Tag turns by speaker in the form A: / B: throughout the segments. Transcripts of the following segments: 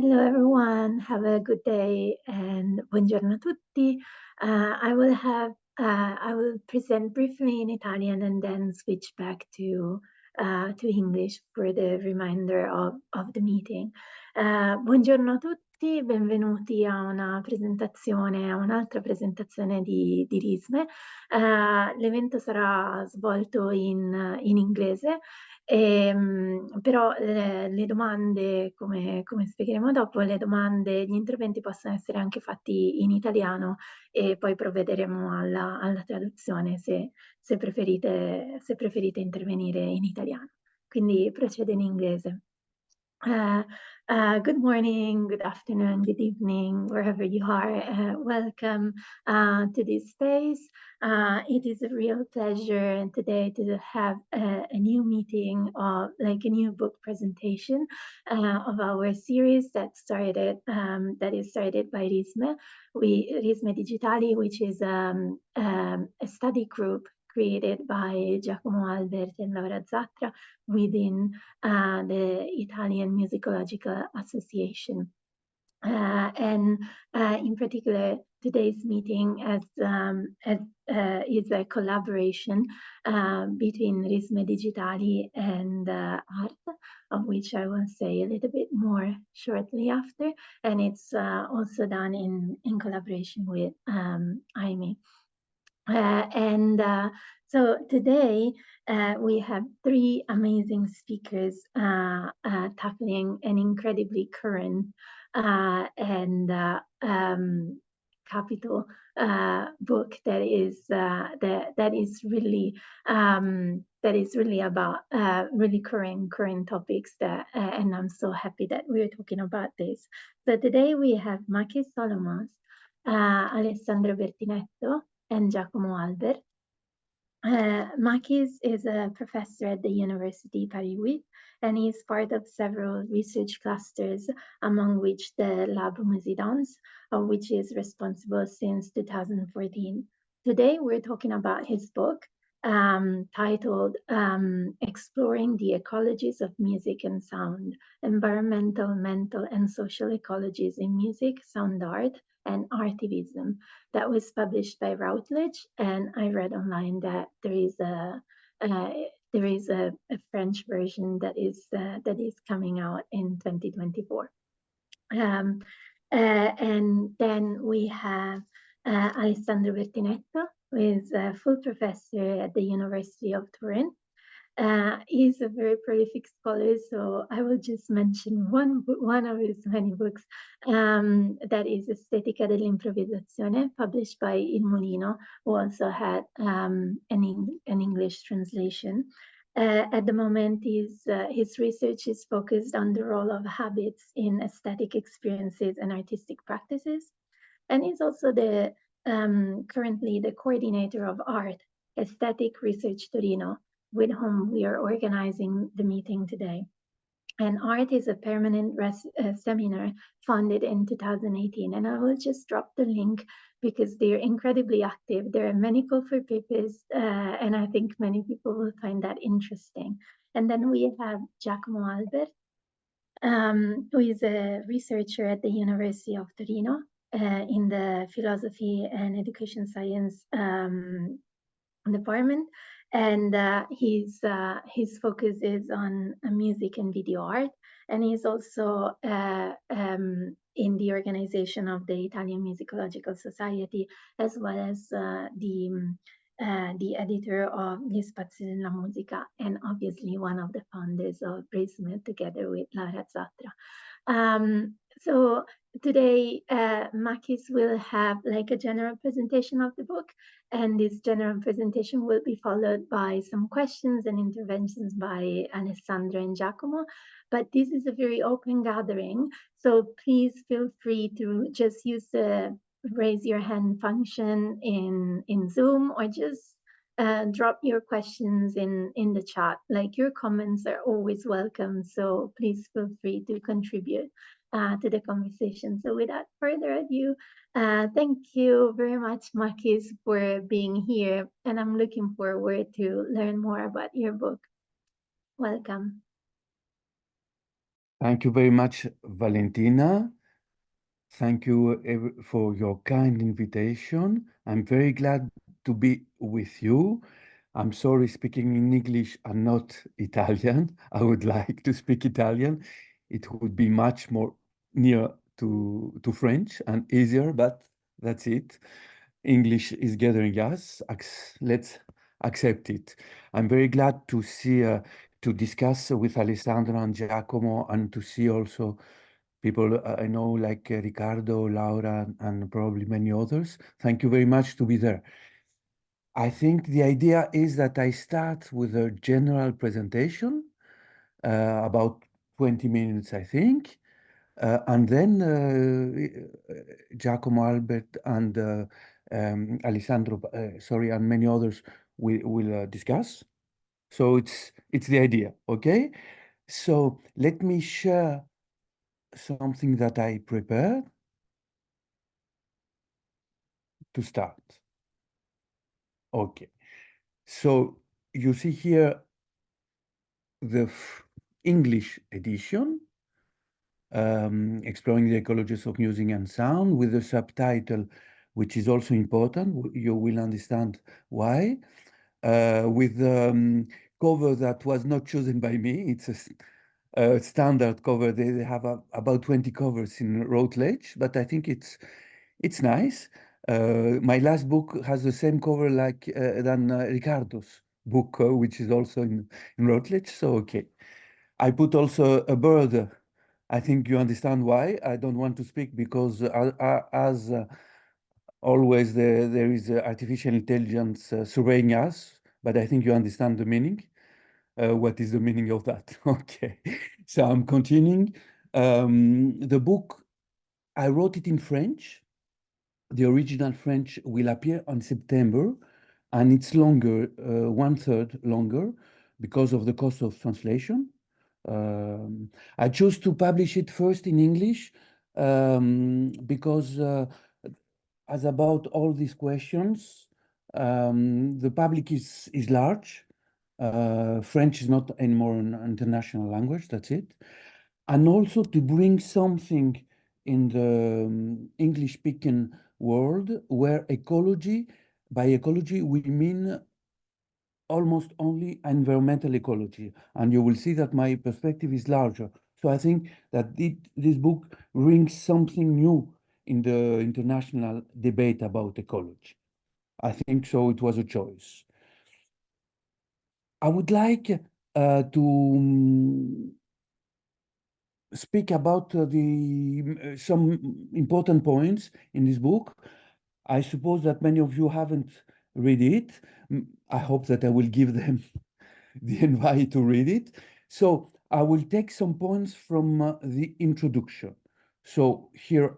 A: Hello everyone, have a good day and buongiorno a tutti. I will present briefly in Italian and then switch back to English for the reminder of the meeting. Buongiorno a tutti, benvenuti a un'altra presentazione di RiSME. L'evento sarà svolto in inglese. Però le domande, come spiegheremo dopo, gli interventi possono essere anche fatti in italiano e poi provvederemo alla traduzione se preferite intervenire in italiano. Quindi procedo in inglese. Good morning, good afternoon, good evening, wherever you are. Welcome to this space. It is a real pleasure today to have a new meeting of like a new book presentation of our series that is started by RiSME, RiSME Digitali, which is a study group created by Giacomo Albert and Laura Zatra within the Italian Musicological Association. And in particular, today's meeting is a collaboration between RiSME Digitali and Art, of which I will say a little bit more shortly after. And it's also done in collaboration with IME. So today we have three amazing speakers tackling an incredibly current and capital book that is really about really current topics and I'm so happy that we're talking about this. So today we have Makis, Solomos, Alessandro Bertinetto, and Giacomo Albert. Makis is a professor at the University Paris 8, and he's part of several research clusters, among which the Lab Musidance, which is responsible since 2014. Today, we're talking about his book titled Exploring the Ecologies of Music and Sound, Environmental, Mental, and Social Ecologies in Music, Sound Art, and Artivism. That was published by Routledge, and I read online that there is a French version that is coming out in 2024. And then we have Alessandro Bertinetto, who is a full professor at the University of Turin. He's a very prolific scholar, so I will just mention one of his many books, that is Estetica dell'improvvisazione, published by Il Mulino, who also had an English translation. At the moment, his research is focused on the role of habits in aesthetic experiences and artistic practices, and he's also currently the coordinator of art, Aesthetic Research Torino, with whom we are organizing the meeting today. And art is a permanent seminar founded in 2018. And I will just drop the link because they're incredibly active. There are many call for papers, and I think many people will find that interesting. And then we have Giacomo Albert, who is a researcher at the University of Torino in the Philosophy and Education Science department. And his focus is on music and video art, and he's also in the organization of the Italian Musicological Society, as well as the editor of Gli Spazi della Musica, and obviously one of the founders of RiSME together with Laura Zatra. So today, Makis will have like a general presentation of the book, and this general presentation will be followed by some questions and interventions by Alessandro and Giacomo. But this is a very open gathering, so please feel free to just use the raise your hand function in Zoom, or just drop your questions in the chat. Like, your comments are always welcome, so please feel free to contribute to the conversation. So without further ado, thank you very much, Makis, for being here, and I'm looking forward to learn more about your book. Welcome.
B: Thank you very much, Valentina. Thank you for your kind invitation. I'm very glad to be with you. I'm sorry speaking in English and not Italian. I would like to speak Italian. It would be much more near to French and easier, but that's it. English is gathering us. Let's accept it. I'm very glad to see, to discuss with Alessandro and Giacomo, and to see also people I know like Riccardo, Laura, and probably many others. Thank you very much to be there. I think the idea is that I start with a general presentation, about 20 minutes, I think. And then Giacomo, Albert, and Alessandro, sorry, and many others will discuss. So it's the idea, okay? So let me share something that I prepared to start. Okay. So you see here the English edition, exploring the ecologies of music and sound, with the subtitle, which is also important. You will understand why. With the cover that was not chosen by me. It's a standard cover. They have about 20 covers in Routledge, but I think it's nice. My last book has the same cover like than Riccardo's book, which is also in Routledge. So okay, I put also a bird. I think you understand why. I don't want to speak because as always there is artificial intelligence surveying us, but I think you understand the meaning. What is the meaning of that? Okay, so I'm continuing. The book, I wrote it in French. The original French will appear on September, and it's longer, 1/3 longer, because of the cost of translation. I chose to publish it first in English because as about all these questions, the public is large. French is not anymore an international language, that's it. And also to bring something in the English-speaking world where ecology, by ecology, we mean almost only environmental ecology. And you will see that my perspective is larger. So I think that this book brings something new in the international debate about ecology. I think so it was a choice. I would like to speak about some important points in this book. I suppose that many of you haven't read it. I hope that I will give them the invite to read it. So I will take some points from the introduction. So here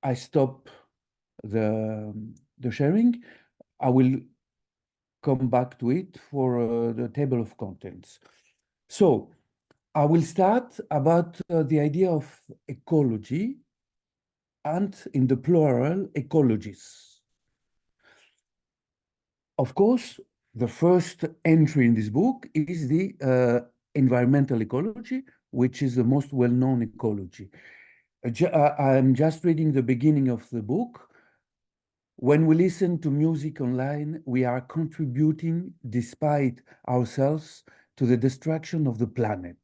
B: I stop the sharing. I will come back to it for the table of contents. So I will start about the idea of ecology, and in the plural, ecologies. Of course, the first entry in this book is the environmental ecology, which is the most well-known ecology. I'm just reading the beginning of the book. When we listen to music online, we are contributing, despite ourselves, to the destruction of the planet.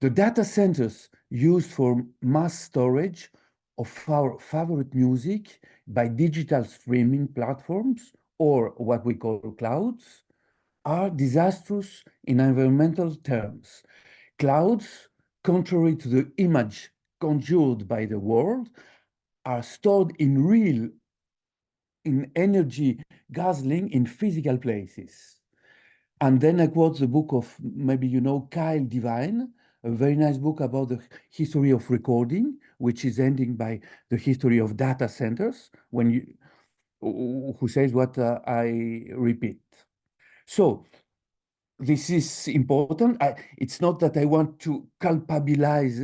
B: The data centers used for mass storage of our favorite music by digital streaming platforms, or what we call clouds, are disastrous in environmental terms. Clouds, contrary to the image conjured by the world, are stored in energy guzzling in physical places. And then I quote the book of, maybe you know, Kyle Devine, a very nice book about the history of recording, which is ending by the history of data centers, who says what I repeat. So this is important. It's not that I want to culpabilize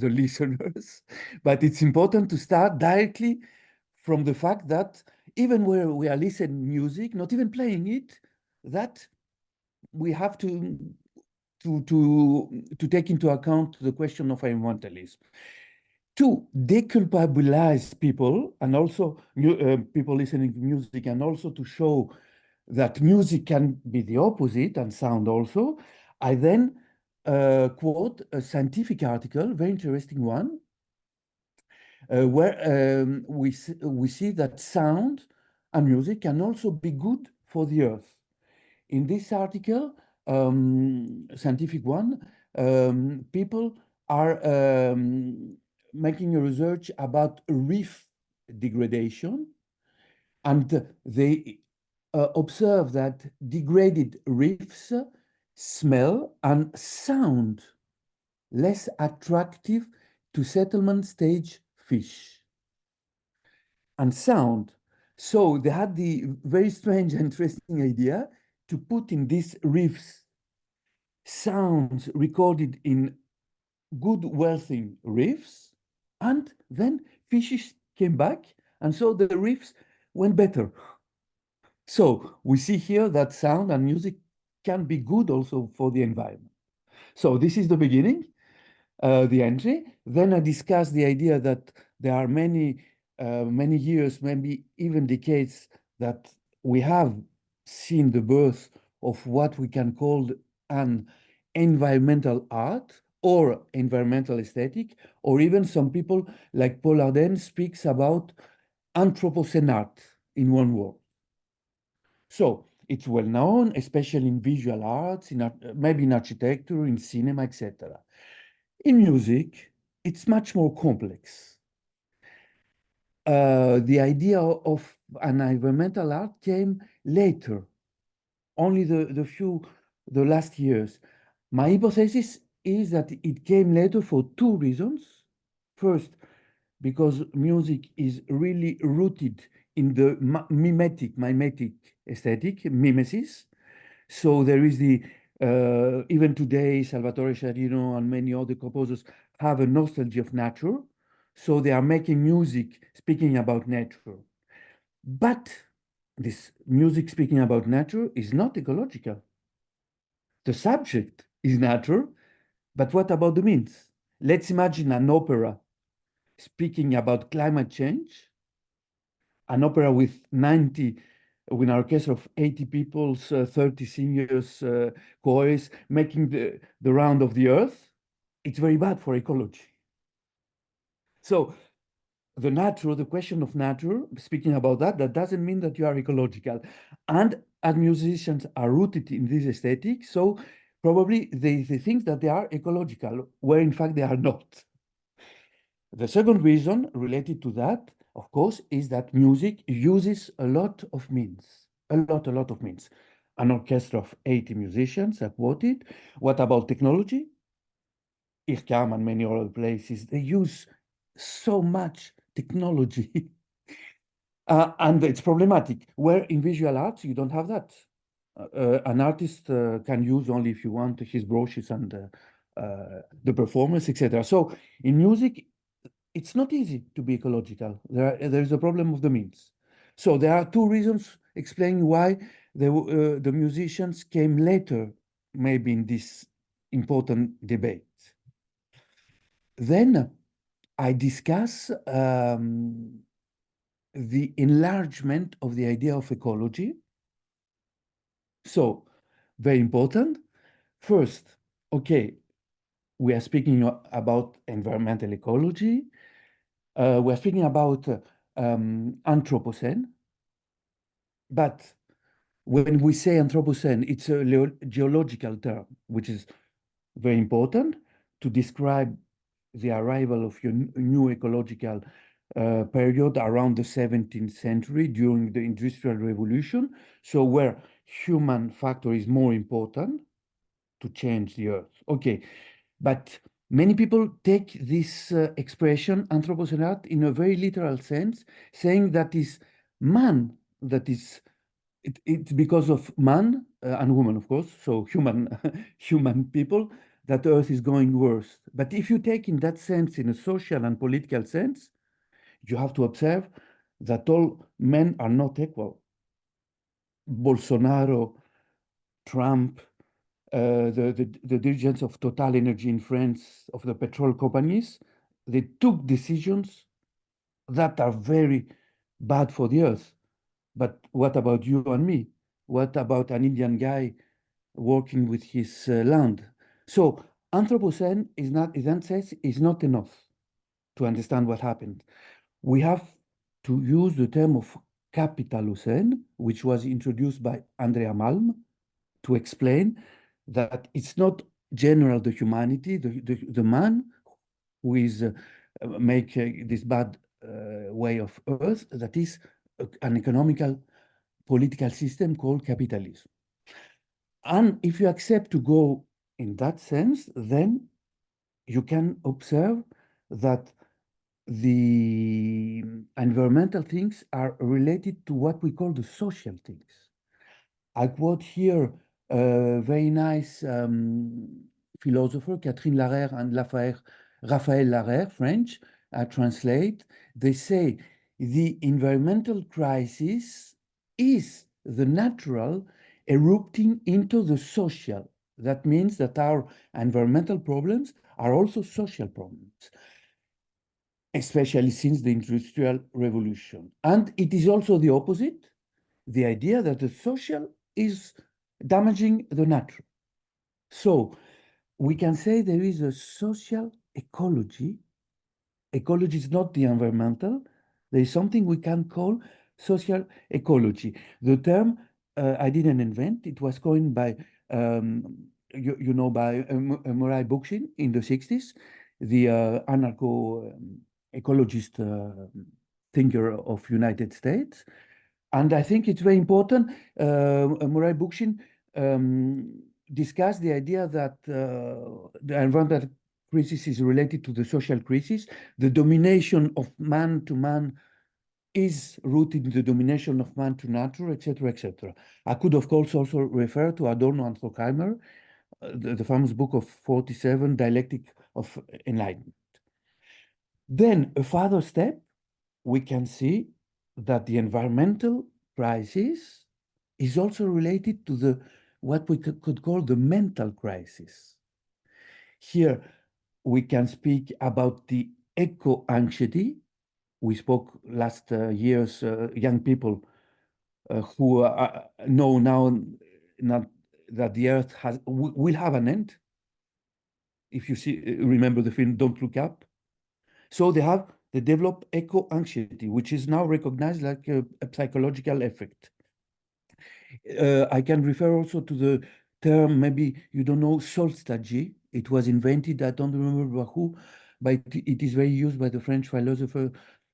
B: the listeners, but it's important to start directly from the fact that even where we are listening music, not even playing it, that we have to to take into account the question of environmentalism, to deculpabilize people and also people listening to music, and also to show that music can be the opposite and sound also. I then quote a scientific article, very interesting one, where we see that sound and music can also be good for the earth. In this article, scientific one, people are making a research about reef degradation, and they observe that degraded reefs smell and sound less attractive to settlement stage fish. And sound. So they had the very strange and interesting idea to put in these reefs sounds recorded in good wealthy reefs, and then fishes came back, and so the reefs went better. So we see here that sound and music can be good also for the environment. So this is the beginning, the entry. Then I discussed the idea that there are many years, maybe even decades, that we have seen the birth of what we can call an environmental art or environmental aesthetic, or even some people like Paul Arden speaks about Anthropocene art in one word. So it's well known, especially in visual arts, in maybe in architecture, in cinema, etc. In music, it's much more complex. The idea of an environmental art came later, only the last years. My hypothesis is that it came later for two reasons. First, because music is really rooted in the mimetic aesthetic, mimesis. So there is the, even today, Salvatore Sciarrino and many other composers have a nostalgia of nature. So they are making music speaking about nature. But this music speaking about nature is not ecological. The subject is nature, but what about the means? Let's imagine an opera speaking about climate change, an opera with with an orchestra of 80 people, 30 singers, choirs, making the round of the earth. It's very bad for ecology. So the question of nature, speaking about that doesn't mean that you are ecological. And as musicians are rooted in this aesthetic, so probably they think that they are ecological, where in fact they are not. The second reason related to that, of course, is that music uses a lot of means, a lot of means. An orchestra of 80 musicians, I quoted. What about technology? IRCAM and many other places, they use so much technology. And it's problematic, where in visual arts, you don't have that. An artist can use only, if you want, his brushes and the performance, etc. So in music, it's not easy to be ecological. There is a problem of the means. So there are two reasons explaining why the musicians came later, maybe in this important debate. Then I discuss the enlargement of the idea of ecology. So, very important. First, okay, we are speaking about environmental ecology. We're speaking about Anthropocene. But when we say Anthropocene, it's a geological term, which is very important to describe the arrival of your new ecological period around the 17th century during the Industrial Revolution. So where human factor is more important to change the earth. Okay, but many people take this expression Anthropocene art in a very literal sense, saying that is man, that is it's because of man and woman, of course, so human people, that Earth is going worse. But if you take in that sense, in a social and political sense, you have to observe that all men are not equal. Bolsonaro, Trump, the dirigents of Total Energy in France, of the petrol companies, they took decisions that are very bad for the earth. But what about you and me? What about an Indian guy working with his land? So Anthropocene is not, in that sense, is not enough to understand what happened. We have to use the term of Capitalocene, which was introduced by Andrea Malm, to explain that it's not general the humanity, the man who is make this bad way of earth, that is an economical political system called capitalism. And if you accept to go in that sense, then you can observe that the environmental things are related to what we call the social things. I quote here a very nice philosopher, Catherine Larère and Raphaël Larère, French, I translate. They say the environmental crisis is the natural erupting into the social. That means that our environmental problems are also social problems, especially since the Industrial Revolution. And it is also the opposite, the idea that the social is damaging the natural. So we can say there is a social ecology. Ecology is not the environmental. There is something we can call social ecology. The term I didn't invent. It was coined by, by Murray Bookchin in the 60s, the anarcho-ecologist thinker of United States. And I think it's very important. Murray Bookchin discussed the idea that the environmental crisis is related to the social crisis. The domination of man to man is rooted in the domination of man to nature, etc., etc. I could, of course, also refer to Adorno and Horkheimer, the famous book of 47, Dialectic of Enlightenment. Then a further step, we can see that the environmental crisis is also related to the what we could call the mental crisis. Here we can speak about the eco-anxiety. We spoke last year's young people who know now not that the earth will have an end. If you remember the film Don't Look Up. So they develop eco-anxiety, which is now recognized like a psychological effect. I can refer also to the term, maybe you don't know, solstalgie. It was invented, I don't remember by who, but it is very used by the French philosopher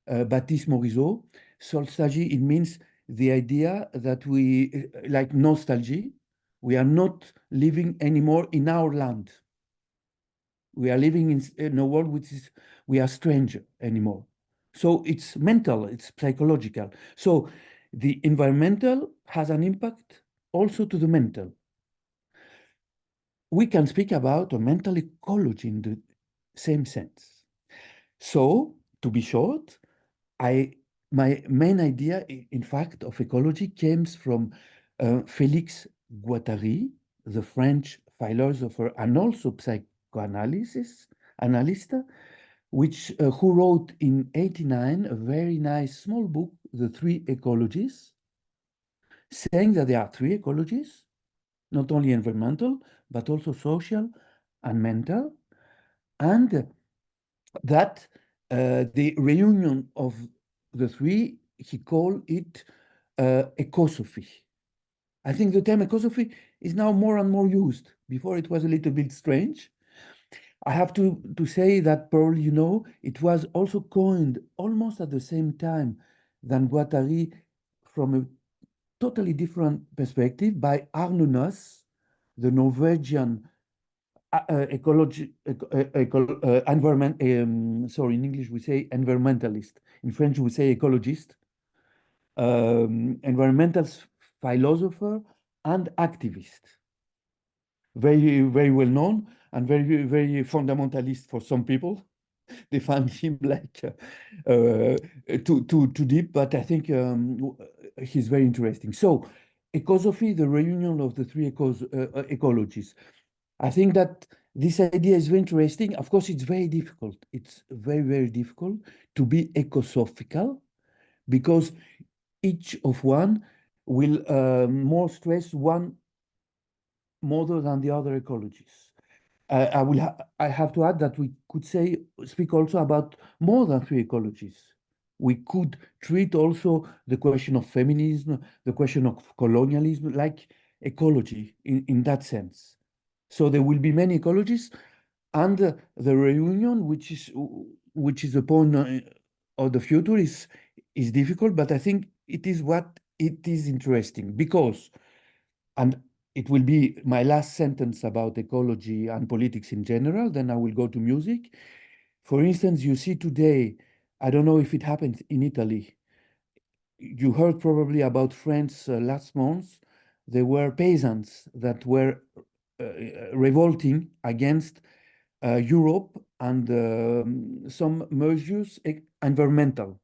B: Baptiste Morisot. Solstalgie, it means the idea that we, like nostalgia, we are not living anymore in our land. We are living in a world which is, we are stranger anymore. So it's mental, it's psychological. So the environmental has an impact also to the mental. We can speak about a mental ecology in the same sense. So to be short, my main idea, in fact, of ecology came from Félix Guattari, the French philosopher and also psychoanalyst, who wrote in 1989 a very nice small book, The Three Ecologies, saying that there are three ecologies, not only environmental, but also social and mental, and that the reunion of the three, he called it ecosophy. I think the term ecosophy is now more and more used. Before it was a little bit strange. I have to say that probably, it was also coined almost at the same time than Guattari from a totally different perspective by Arne Nuss, the Norwegian in English we say environmentalist. In French we say ecologist, environmental philosopher and activist. Very, very well known and very, very fundamentalist for some people. They find him like too deep, but I think he's very interesting. So ecosophy, the reunion of the three ecologies. I think that this idea is very interesting. Of course, it's very difficult. It's very, very difficult to be ecosophical because each of one will more stress one model than the other ecologies. I have to add that we could speak also about more than three ecologies. We could treat also the question of feminism, the question of colonialism, like ecology in that sense. So there will be many ecologies, and the reunion, which is the point of the future, is difficult, but I think it is what it is interesting because, and it will be my last sentence about ecology and politics in general, then I will go to music. For instance, you see today, I don't know if it happens in Italy. You heard probably about France last month. There were peasants that were revolting against Europe and some measures environmental.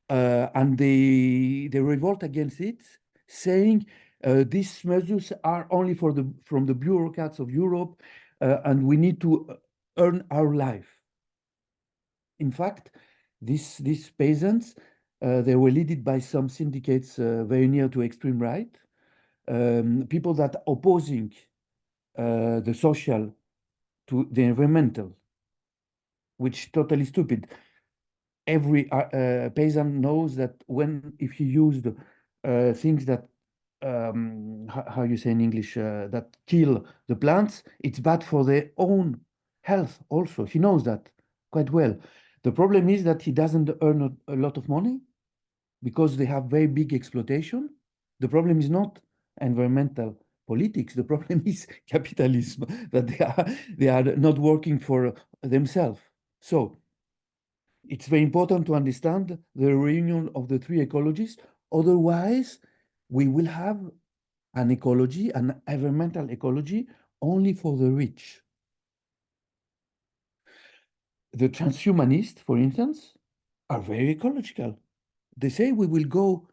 B: And they revolt against it, saying these measures are only from the bureaucrats of Europe, and we need to earn our life. In fact, these peasants, they were led by some syndicates very near to extreme right, people that are opposing the social to the environmental, which totally stupid. Every peasant knows that if he used things that how you say in English that kill the plants, it's bad for their own health also. He knows that quite well. The problem is that he doesn't earn a lot of money because they have very big exploitation. The problem is not environmental politics. The problem is capitalism, that they are not working for themselves. So it's very important to understand the reunion of the three ecologies. Otherwise, we will have an ecology, an environmental ecology, only for the rich. The transhumanists, for instance, are very ecological. They say we will go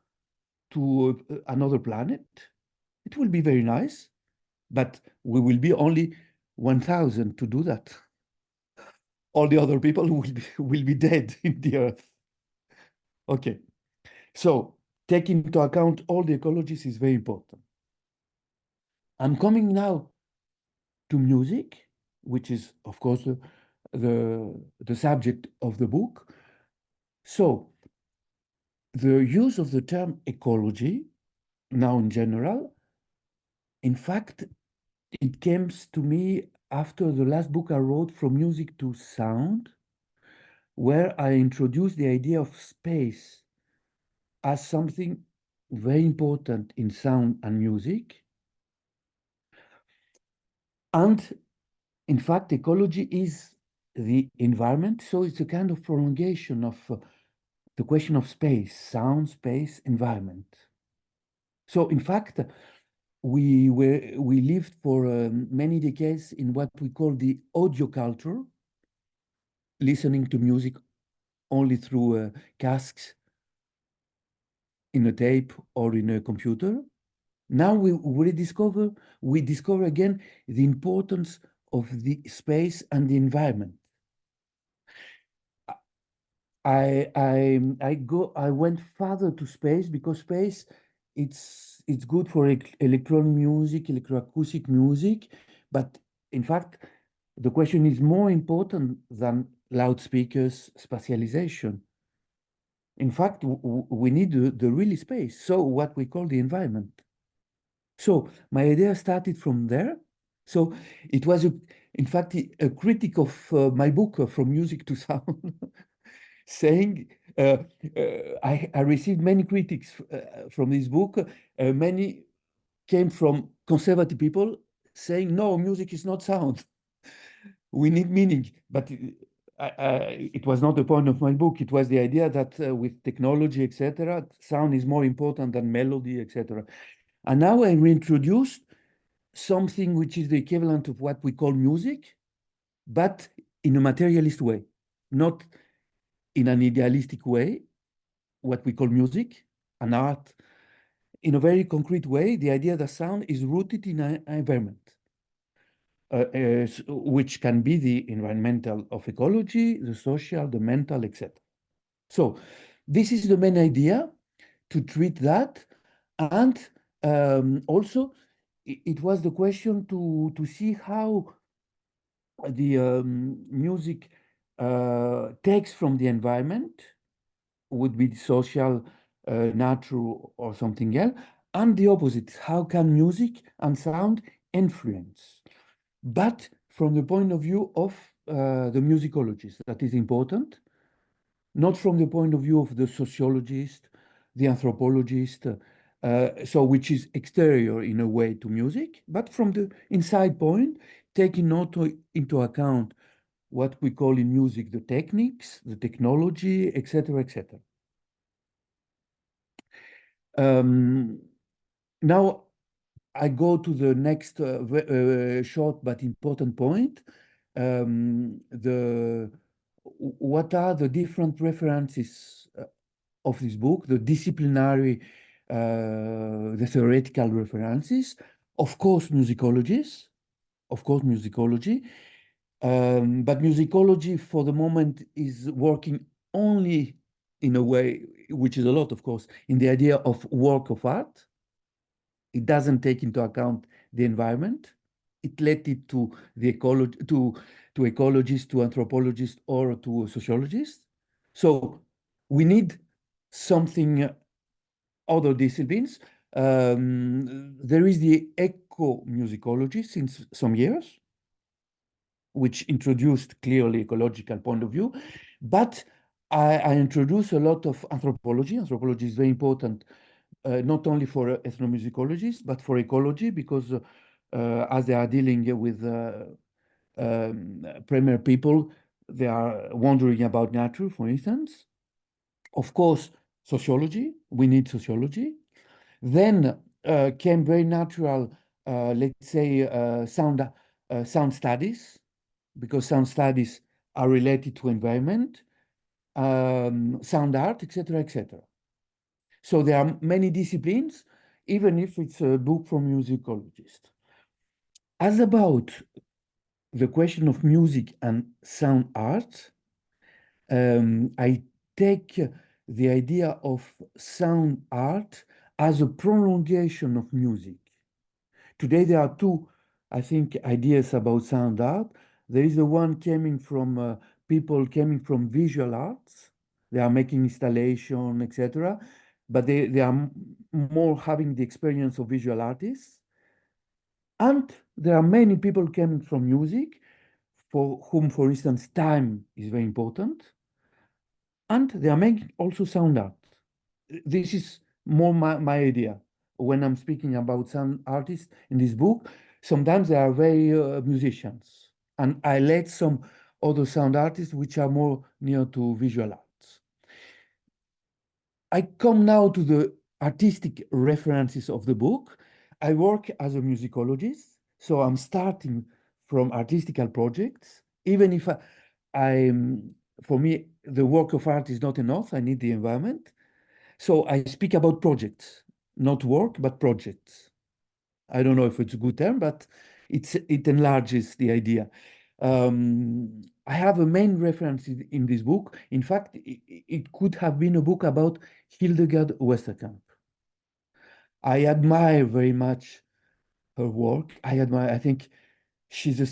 B: to another planet. It will be very nice, but we will be only 1,000 to do that. All the other people will be dead in the earth. Okay, so taking into account all the ecologies is very important. I'm coming now to music, which is, of course, the subject of the book. So the use of the term ecology now in general, in fact, it came to me after the last book I wrote, From Music to Sound, where I introduced the idea of space as something very important in sound and music. And in fact, ecology is the environment, so it's a kind of prolongation of the question of space, sound, space, environment. So in fact, we lived for many decades in what we call the audio culture, listening to music only through casques in a tape or in a computer. Now we discover again the importance of the space and the environment. I went further to space because space it's good for electronic music, electroacoustic music, but in fact the question is more important than loudspeakers spatialization. In fact, we need the real space, so what we call the environment. So my idea started from there. So it was in fact a critic of my book From Music to Sound. Saying I received many critics from this book. Many came from conservative people saying, no, music is not sound. We need meaning. But it was not the point of my book. It was the idea that with technology, etc., sound is more important than melody, etc. And now I reintroduced something which is the equivalent of what we call music, but in a materialist way, not in an idealistic way, what we call music, an art in a very concrete way, the idea that sound is rooted in an environment, which can be the environmental of ecology, the social, the mental, etc. So this is the main idea, to treat that. And also, it was the question to see how the music takes from the environment, would be social, natural, or something else, and the opposite. How can music and sound influence? But from the point of view of the musicologist, that is important, not from the point of view of the sociologist, the anthropologist, so which is exterior in a way to music, but from the inside point, taking into account what we call in music the techniques, the technology, etc., etc. Now I go to the next short but important point. What are the different references of this book, the disciplinary, the theoretical references, of course, musicologies, of course, musicology, but musicology for the moment is working only in a way, which is a lot, of course, in the idea of work of art. It doesn't take into account the environment. It let it to the to ecologists, to anthropologists, or to sociologists. So we need something other disciplines. There is the eco-musicology since some years, which introduced clearly ecological point of view, but I introduce a lot of anthropology. Anthropology is very important, not only for ethnomusicologists, but for ecology, because as they are dealing with premier people, they are wondering about nature, for instance. Of course, sociology, we need sociology. Then came very natural, let's say, sound studies, because sound studies are related to environment, sound art, etc., etc. So there are many disciplines, even if it's a book from musicologists. As about the question of music and sound art, I take the idea of sound art as a prolongation of music. Today there are two, I think, ideas about sound art. There is the one coming from people coming from visual arts. They are making installation, etc. But they are more having the experience of visual artists. And there are many people coming from music for whom, for instance, time is very important. And they are making also sound art. This is more my idea when I'm speaking about sound artists in this book. Sometimes they are very musicians, and I let some other sound artists which are more near to visual arts. I come now to the artistic references of the book. I work as a musicologist, so I'm starting from artistical projects, even if for me, the work of art is not enough. I need the environment. So I speak about projects, not work, but projects. I don't know if it's a good term, but it enlarges the idea. I have a main reference in this book. In fact, it could have been a book about Hildegard Westerkamp. I admire very much her work. I think she's a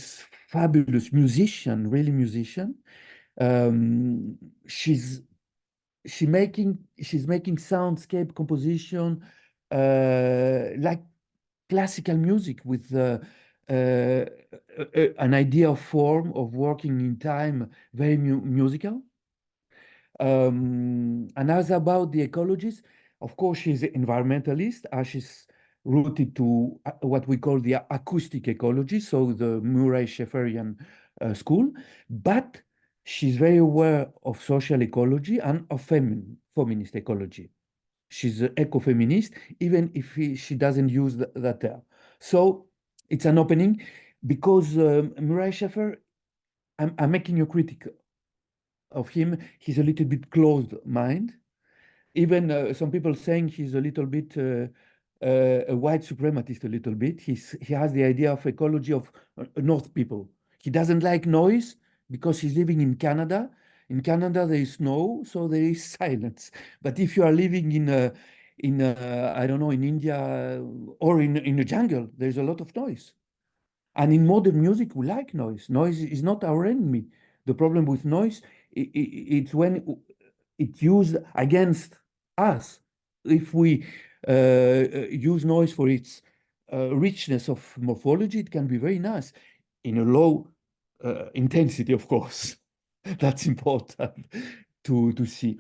B: fabulous musician, really musician. She's making soundscape composition like classical music with an idea of form of working in time, very musical. And as about the ecologies, of course, she's an environmentalist, as she's rooted to what we call the acoustic ecology, so the Murray-Schäferian school, but she's very aware of social ecology and of feminist ecology. She's an ecofeminist, even if she doesn't use that term. So it's an opening because Murray Schafer, I'm making a critic of him. He's a little bit closed mind. Even some people saying he's a little bit a white supremacist a little bit. He has the idea of ecology of North people. He doesn't like noise because he's living in Canada. In Canada, there is snow, so there is silence. But if you are living I don't know, in India or in the jungle, there's a lot of noise. And in modern music, we like noise. Noise is not our enemy. The problem with noise, it's when it's used against us. If we use noise for its richness of morphology, it can be very nice in a low intensity, of course. That's important to see.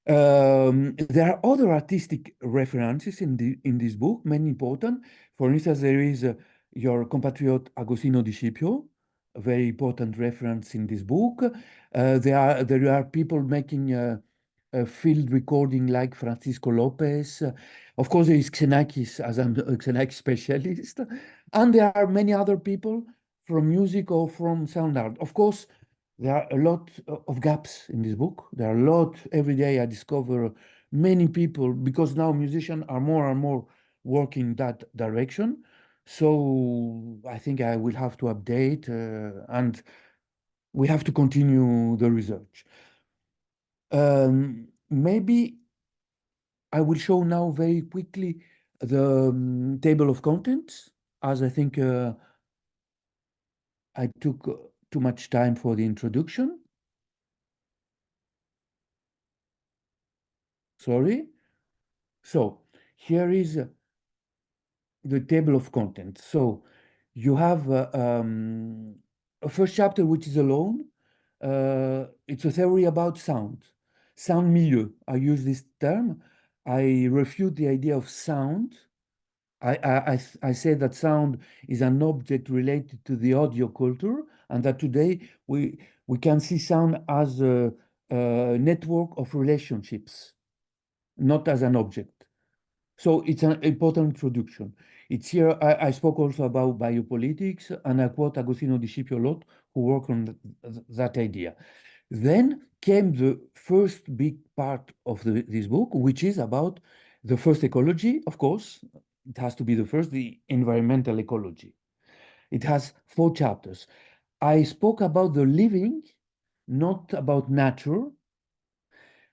B: There are other artistic references in this book, many important. For instance, there is your compatriot Agostino Di Scipio, a very important reference in this book. There are people making a field recording like Francisco Lopez. Of course, there is Xenakis, as I'm a Xenakis specialist. And there are many other people from music or from sound art. Of course, there are a lot of gaps in this book. There are a lot, every day I discover many people, because now musicians are more and more working that direction. So I think I will have to update and we have to continue the research. Maybe I will show now very quickly the table of contents, as I think I took too much time for the introduction. Sorry. So here is the table of contents. So you have a first chapter, which is alone. It's a theory about sound, sound milieu. I use this term. I refute the idea of sound. I say that sound is an object related to the audio culture, and that today we can see sound as a network of relationships, not as an object. So it's an important introduction. It's here, I spoke also about biopolitics, and I quote Agostino Di Scipio a lot, who worked on that idea. Then came the first big part of this book, which is about the first ecology, of course. It has to be the first, the environmental ecology. It has 4 chapters. I spoke about the living, not about nature.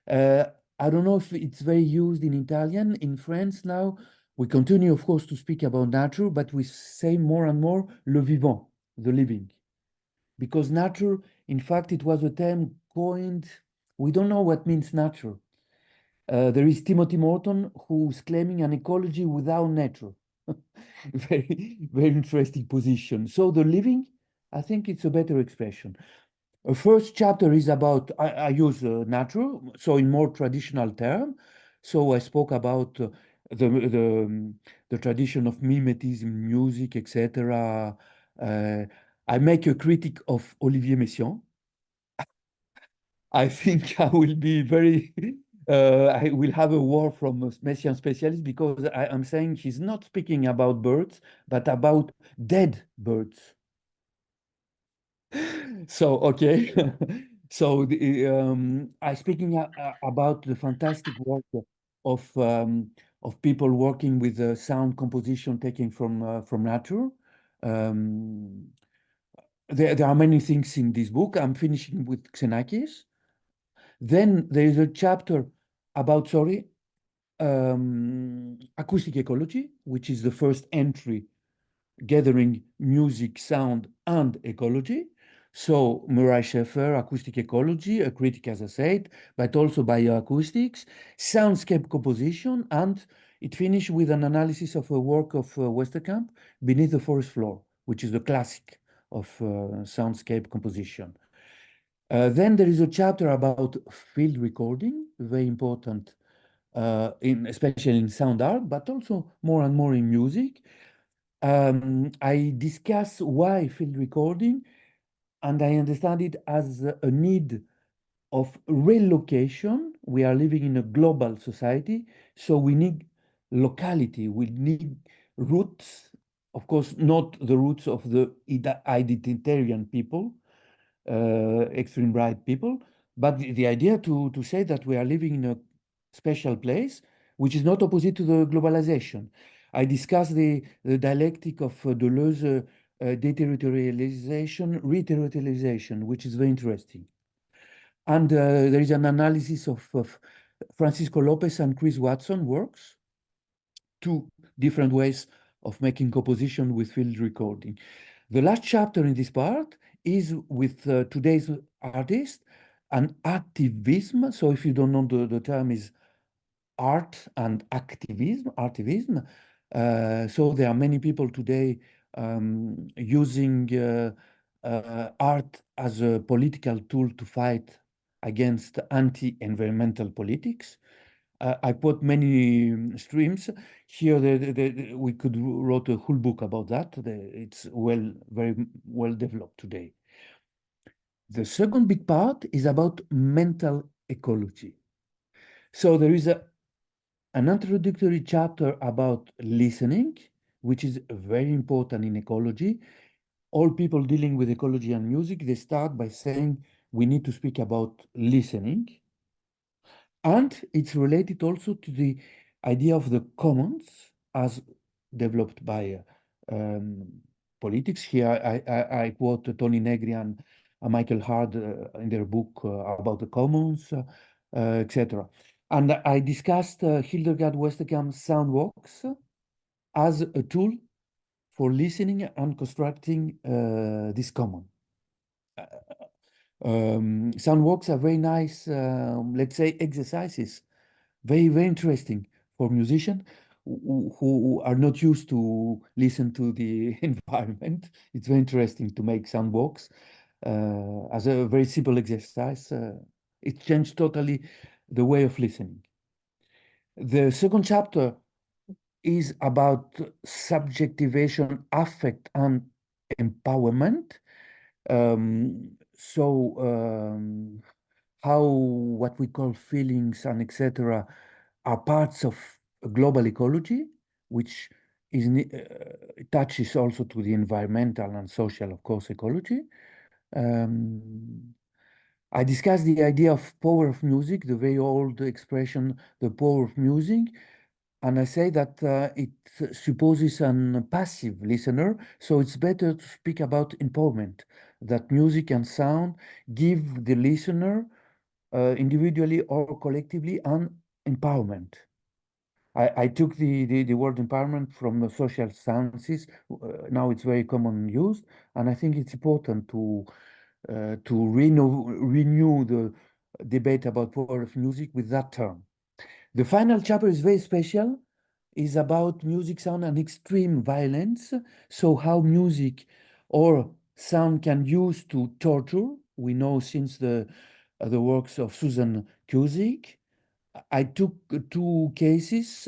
B: I don't know if it's very used in Italian. In France now, we continue, of course, to speak about nature, but we say more and more le vivant, the living. Because nature, in fact, it was a term coined, we don't know what means nature. There is Timothy Morton, who's claiming an ecology without nature. Very, very interesting position. So the living, I think it's a better expression. A first chapter is about, I use natural, so in more traditional term. So I spoke about the tradition of mimetism, music, etc. I make a critic of Olivier Messiaen. I think I will be very, I will have a war from a Messiaen specialist, because I am saying he's not speaking about birds, but about dead birds. So, okay. So I speaking about the fantastic work of people working with sound composition taken from nature. Um, there are many things in this book. I'm finishing with Xenakis. Then there is a chapter about, sorry, acoustic ecology, which is the first entry gathering music, sound, and ecology. So Murray Schafer, acoustic ecology, a critic, as I said, but also bioacoustics, soundscape composition, and it finished with an analysis of a work of Westerkamp, Beneath the Forest Floor, which is the classic of soundscape composition. Then there is a chapter about field recording, very important, especially in sound art, but also more and more in music. I discuss why field recording, and I understand it as a need of relocation. We are living in a global society, so we need locality, we need roots, of course, not the roots of the identitarian people, extreme right people, but the idea to say that we are living in a special place, which is not opposite to the globalization. I discussed the dialectic of Deleuze deterritorialization, reterritorialization, which is very interesting. And there is an analysis of Francisco Lopez and Chris Watson works, two different ways of making composition with field recording. The last chapter in this part is with today's artist, an Artivism. So if you don't know, the term is art and Artivism. So there are many people today using art as a political tool to fight against anti-environmental politics. I put many streams here. We could wrote a whole book about that. It's very well developed today. The second big part is about mental ecology. So there is an introductory chapter about listening, which is very important in ecology. All people dealing with ecology and music, they start by saying we need to speak about listening. And it's related also to the idea of the commons as developed by politics. Here I quote Tony Negri and Michael Hard in their book about the commons, etc. And I discussed Hildegard Westerkamp's sound walks as a tool for listening and constructing this common. Sound walks are very nice, let's say, exercises, very interesting for musicians who are not used to listen to the environment. It's very interesting to make sound walks as a very simple exercise. It changed totally the way of listening. The second chapter is about subjectivation, affect, and empowerment. How what we call feelings and etc. are parts of a global ecology, which is touches also to the environmental and social, of course, ecology. I discussed the idea of power of music, the very old expression, the power of music. And I say that it supposes a passive listener, so it's better to speak about empowerment, that music and sound give the listener individually or collectively an empowerment. I took the word empowerment from the social sciences. Now it's very common used, and I think it's important to renew the debate about power of music with that term. The final chapter is very special, is about music, sound, and extreme violence. So how music or sound can use to torture. We know since the works of Susan Cusick. I took two cases,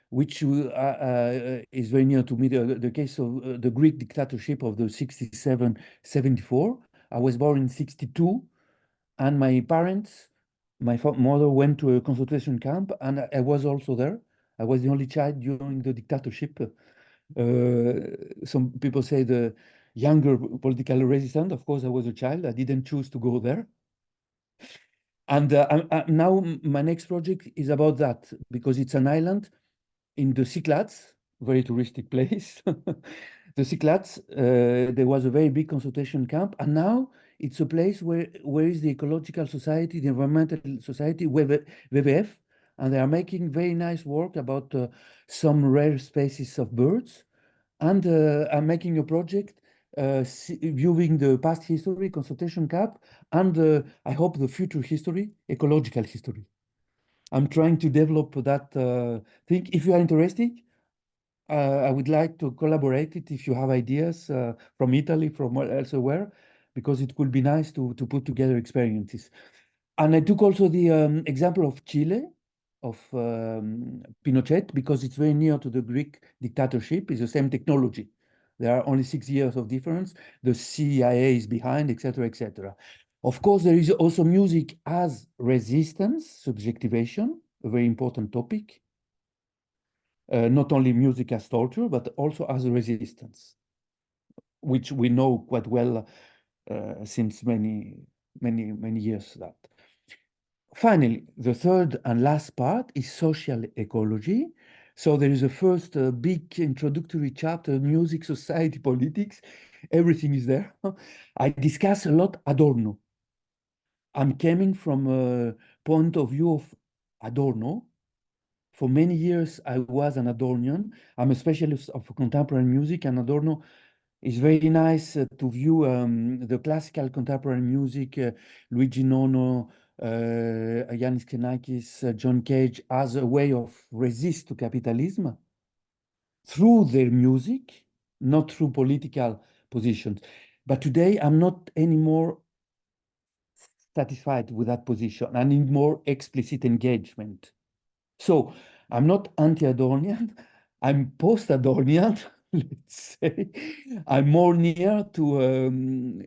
B: which is very near to me, the case of the Greek dictatorship of the 67-74. I was born in 62, and my parents, my mother went to a concentration camp, and I was also there. I was the only child during the dictatorship. Some people say the younger political resistant. Of course, I was a child. I didn't choose to go there. And now my next project is about that, because it's an island in the Cyclades, very touristic place. The Cyclades, there was a very big concentration camp, and now it's a place where is the ecological society, the environmental society, WWF, and they are making very nice work about some rare species of birds. And I'm making a project viewing the past history, concentration camp, and I hope the future history, ecological history. I'm trying to develop that thing. If you are interested, I would like to collaborate it if you have ideas from Italy, from elsewhere, because it could be nice to put together experiences. And I took also the example of Chile, of Pinochet, because it's very near to the Greek dictatorship. It's the same technology. There are only 6 years of difference. The CIA is behind, etc., etc. Of course, there is also music as resistance, subjectivation, a very important topic. Not only music as torture, but also as resistance, which we know quite well since many years. That. Finally, the third and last part is social ecology, So there is a first big introductory chapter, music, society, politics. Everything is there. I discuss a lot Adorno. I'm coming from a point of view of Adorno. For many years, I was an Adornian. I'm a specialist of contemporary music, and Adorno is very nice to view the classical contemporary music, Luigi Nono, Yannis Xenakis, John Cage, as a way of resist to capitalism through their music, not through political positions. But today, I'm not anymore satisfied with that position. I need more explicit engagement. So I'm not anti-Adornian, I'm post-Adornian, let's say. I'm more near to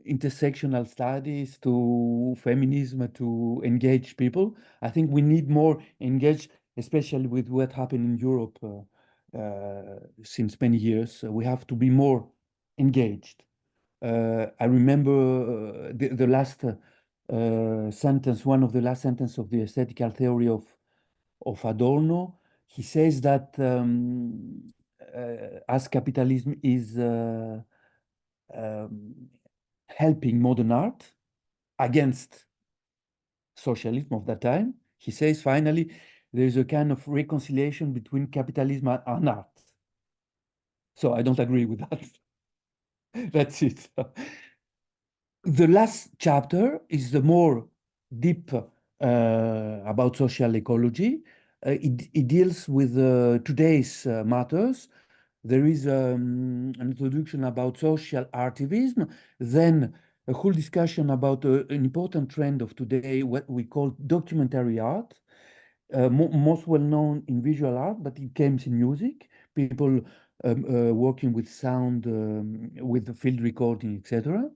B: intersectional studies, to feminism, to engage people. I think we need more engaged, especially with what happened in Europe since many years. We have to be more engaged. I remember the last sentence, one of the last sentences of the aesthetical theory of Adorno. He says that as capitalism is helping modern art against socialism of that time, he says finally there is a kind of reconciliation between capitalism and art. So I don't agree with that. That's it. The last chapter is the more deep about social ecology. It deals with today's matters. There is an introduction about social artivism, then a whole discussion about an important trend of today, what we call documentary art, most well known in visual art, but it comes in music. People working with sound, with the field recording, etc.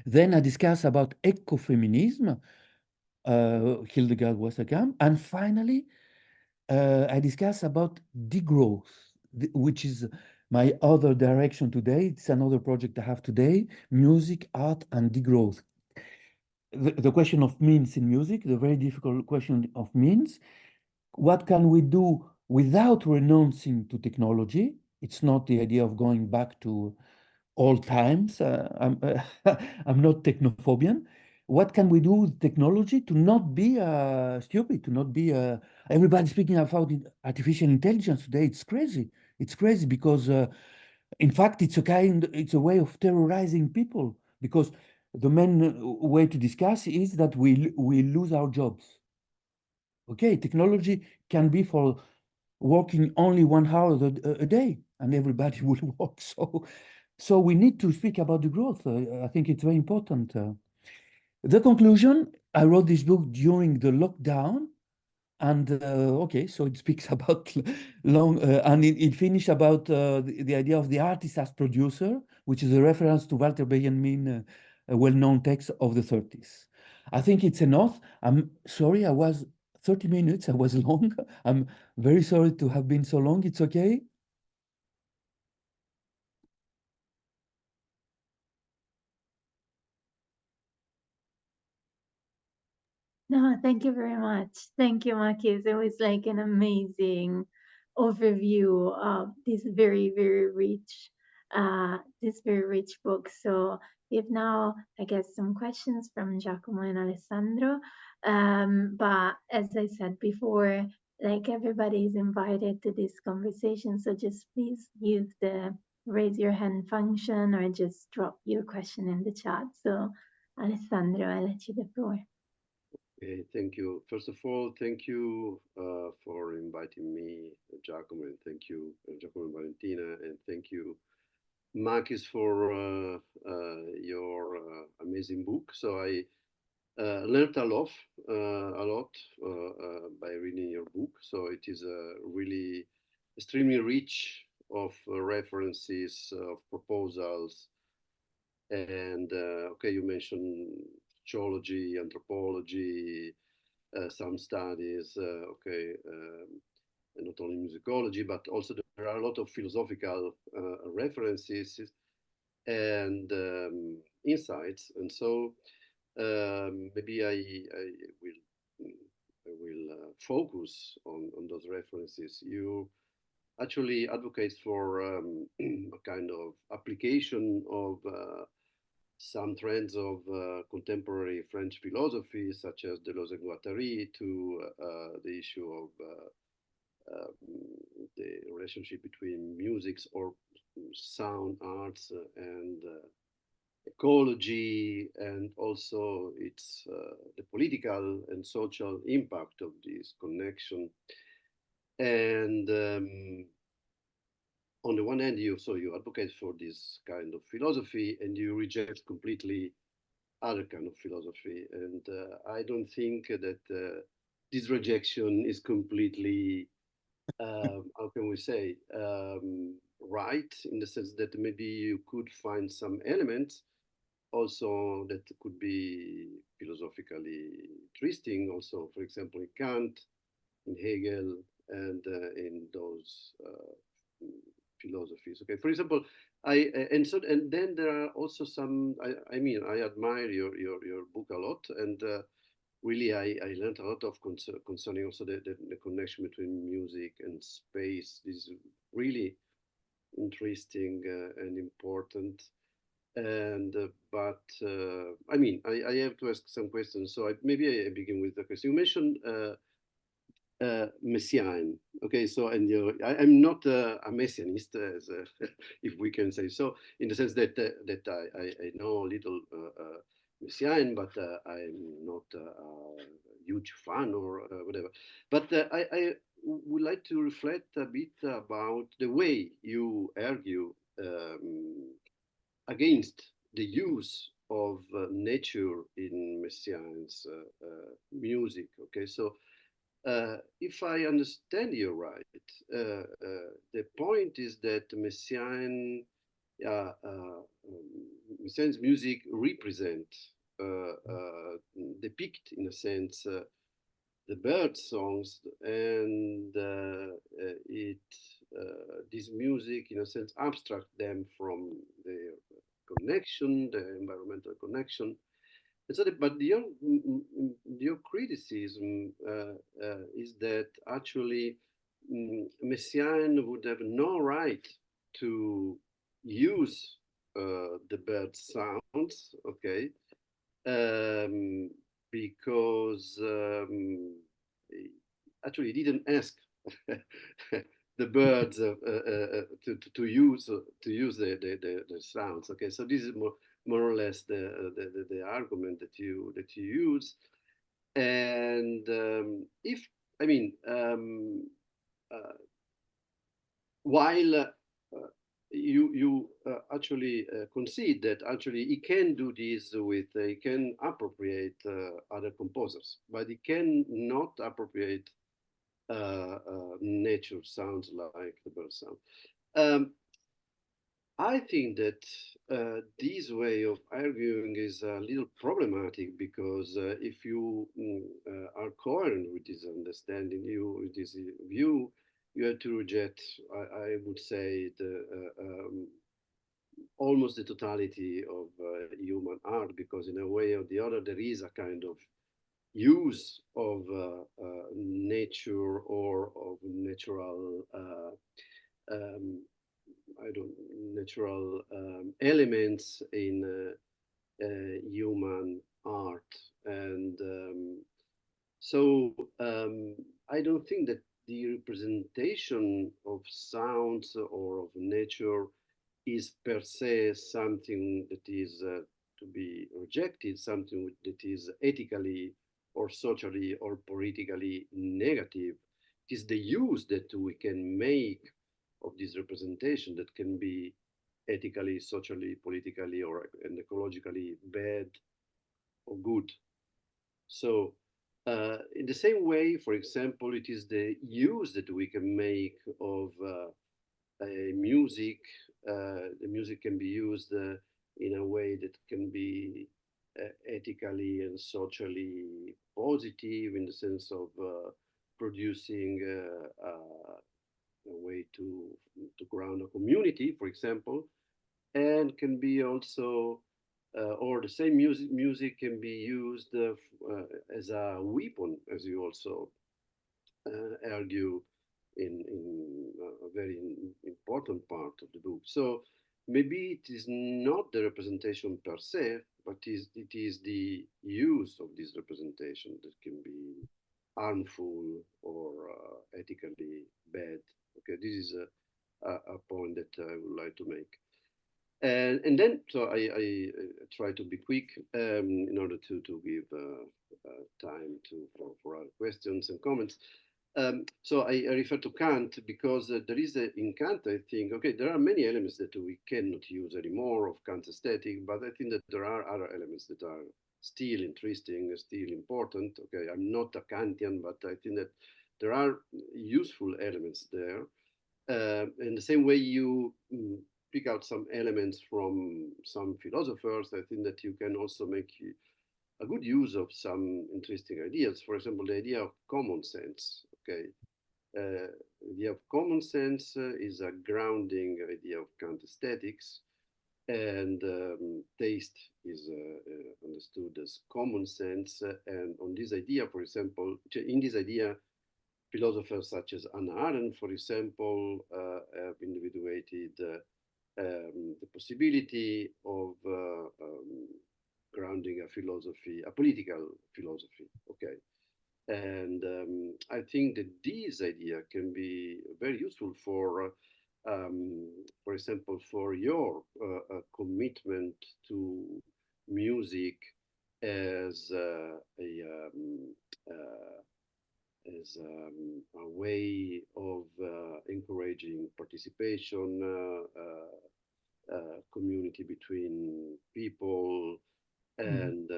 B: Then I discuss about ecofeminism, Hildegard Wasserkamp, and finally I discuss about degrowth, which is my other direction today. It's another project I have today: music, art, and degrowth. The question of means in music, the very difficult question of means. What can we do without renouncing to technology? It's not the idea of going back to all times. I'm not technophobian. What can we do with technology to not be stupid, to not be everybody speaking about artificial intelligence today? It's crazy. It's crazy because, in fact, it's a way of terrorizing people because the main way to discuss is that we lose our jobs. Okay, technology can be for working only 1 hour a day, and everybody will work. So we need to speak about the growth. I think it's very important. The conclusion, I wrote this book during the lockdown, and okay, so it speaks about long, and it finished about the idea of the artist as producer, which is a reference to Walter Benjamin, a well-known text of the 30s. I think it's enough. I'm sorry, I was 30 minutes, I was long. I'm very sorry to have been so long. It's okay.
A: No, thank you very much. Thank you, Makis. It was like an amazing overview of this very rich book. So we have now, I guess, some questions from Giacomo and Alessandro. But as I said before, like everybody is invited to this conversation. So just please use the raise your hand function or just drop your question in the chat. So Alessandro, I'll let you the floor.
C: Okay, thank you. First of all, thank you for inviting me, Giacomo, and thank you, Giacomo and Valentina, and thank you, Makis, for your amazing book. So I learned a lot by reading your book. So it is really extremely rich of references, of proposals, and okay, you mentioned sociology, anthropology, some studies, okay, and not only musicology, but also there are a lot of philosophical references and insights. And so maybe I will will focus on those references. You actually advocate for a kind of application of some trends of contemporary French philosophy, such as Deleuze and Guattari, to the issue of the relationship between music or sound arts and ecology, and also its the political and social impact of this connection. And on the one hand, you advocate for this kind of philosophy, and you reject completely other kind of philosophy. And I don't think that this rejection is completely, how can we say, right, in the sense that maybe you could find some elements also that could be philosophically interesting. Also, for example, in Kant, in Hegel, and in those philosophies. Okay, for example, and then there are also some. I mean, I admire your book a lot, and really I learned a lot of concerning also the connection between music and space. This is really interesting and important. And but I mean, I have to ask some questions. So maybe I begin with the question. You mentioned Messiaen. Okay, so and I'm not a Messianist, as, if we can say so, in the sense that I know a little Messiaen, but I'm not a huge fan or whatever. But I would like to reflect a bit about the way you argue against the use of nature in Messiaen's music. Okay, so if I understand you right, the point is that Messiaen's music represent, depict in a sense, the bird songs, and this music in a sense abstract them from their connection, the environmental connection. And so but your criticism is that actually Messiaen would have no right to use the bird sounds, okay, because actually he didn't ask the birds to use the sounds. Okay, so this is more or less the argument that you use. And if I mean while you actually concede that actually he can do this with, he can appropriate other composers, but he can not appropriate nature sounds like the bird sound. I think that this way of arguing is a little problematic, because if you are coherent with this understanding, with this view, you have to reject, I would say, almost the totality of human art, because in a way or the other, there is a kind of use of nature or of natural natural elements in human art. And so I don't think that the representation of sounds or of nature is per se something that is to be rejected, something that is ethically or socially or politically negative. It is the use that we can make of this representation that can be ethically, socially, politically, or and ecologically bad or good. So in the same way, for example, it is the use that we can make of music. The music can be used in a way that can be ethically and socially positive, in the sense of producing a way to ground a community, for example, and can be also or the same music can be used as a weapon, as you also argue in a very important part of the book. So maybe it is not the representation per se, but it is the use of this representation that can be harmful or ethically bad. Okay, this is a point that I would like to make. And then, so I try to be quick in order to give time for other questions and comments. So I refer to Kant because there is in Kant, I think, okay, there are many elements that we cannot use anymore of Kant's aesthetic, but I think that there are other elements that are still interesting, still important. Okay, I'm not a Kantian, but I think that there are useful elements there. In the same way you pick out some elements from some philosophers, I think that you can also make a good use of some interesting ideas. For example, the idea of common sense. Okay, the idea of common sense is a grounding idea of Kant aesthetics, and taste is understood as common sense. And on this idea, for example, in this idea, philosophers such as Hannah Arendt, for example, have individuated the possibility of grounding a philosophy, a political philosophy. Okay, and I think that this idea can be very useful for example, for your commitment to music as a way of encouraging participation, community between people. And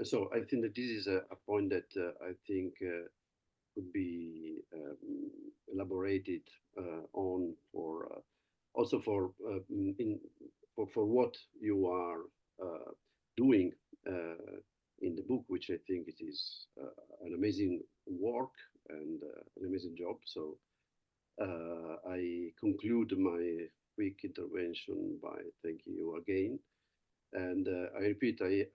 C: so I think that this is a point that I think could be elaborated on for also for what you are doing in the book, which I think it is an amazing work and an amazing job. So I conclude my quick intervention by thanking you again. And I repeat, I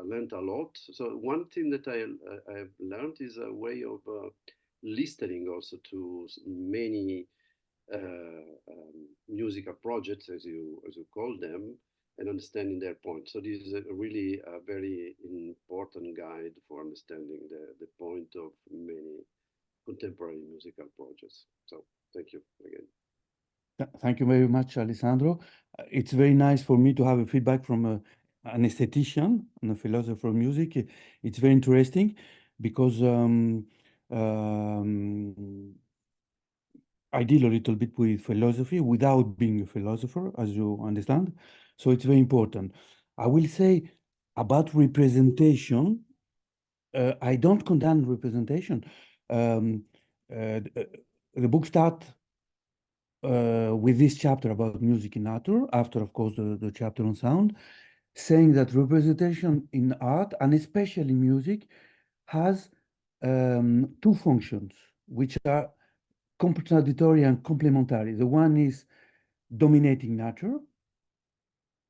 C: learned a lot. So one thing that I've learned is a way of listening also to many musical projects, as you call them, and understanding their point. So this is really a very important guide for understanding the point of many contemporary musical projects. So thank you again.
B: Thank you very much, Alessandro. It's very nice for me to have a feedback from an aesthetician and a philosopher of music. It's very interesting because I deal a little bit with philosophy without being a philosopher, as you understand. So it's very important. I will say about representation, I don't condemn representation. The book starts with this chapter about music in nature, after, of course, the chapter on sound, saying that representation in art, and especially music, has two functions, which are contradictory and complementary. The one is dominating nature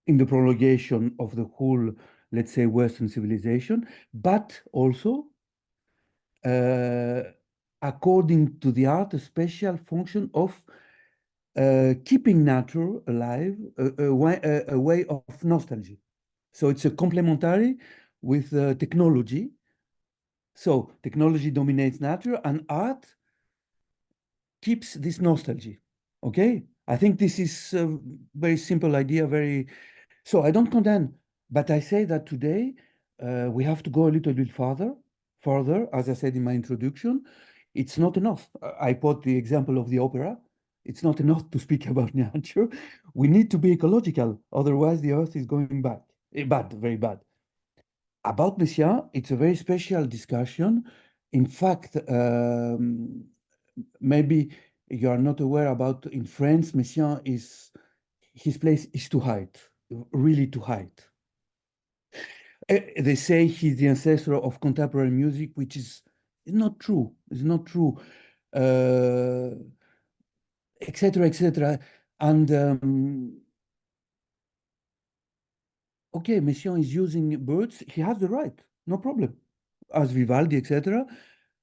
B: in the prolongation of the whole, let's say, Western civilization, but also, according to the art, a special function of keeping nature alive, a way of nostalgia. So it's a complementary with technology. So technology dominates nature, and art keeps this nostalgia. Okay, I think this is a very simple idea. So I don't condemn, but I say that today we have to go a little bit further. As I said in my introduction, it's not enough. I put the example of the opera. It's not enough to speak about nature. We need to be ecological, otherwise the earth is going bad, very bad. About Messiaen, it's a very special discussion. In fact, maybe you are not aware about, in France, Messiaen his place is to hide, really to hide. They say he's the ancestor of contemporary music, which is not true. It's not true, etc., etc. And okay, Messiaen is using birds, he has the right, no problem, as Vivaldi, etc.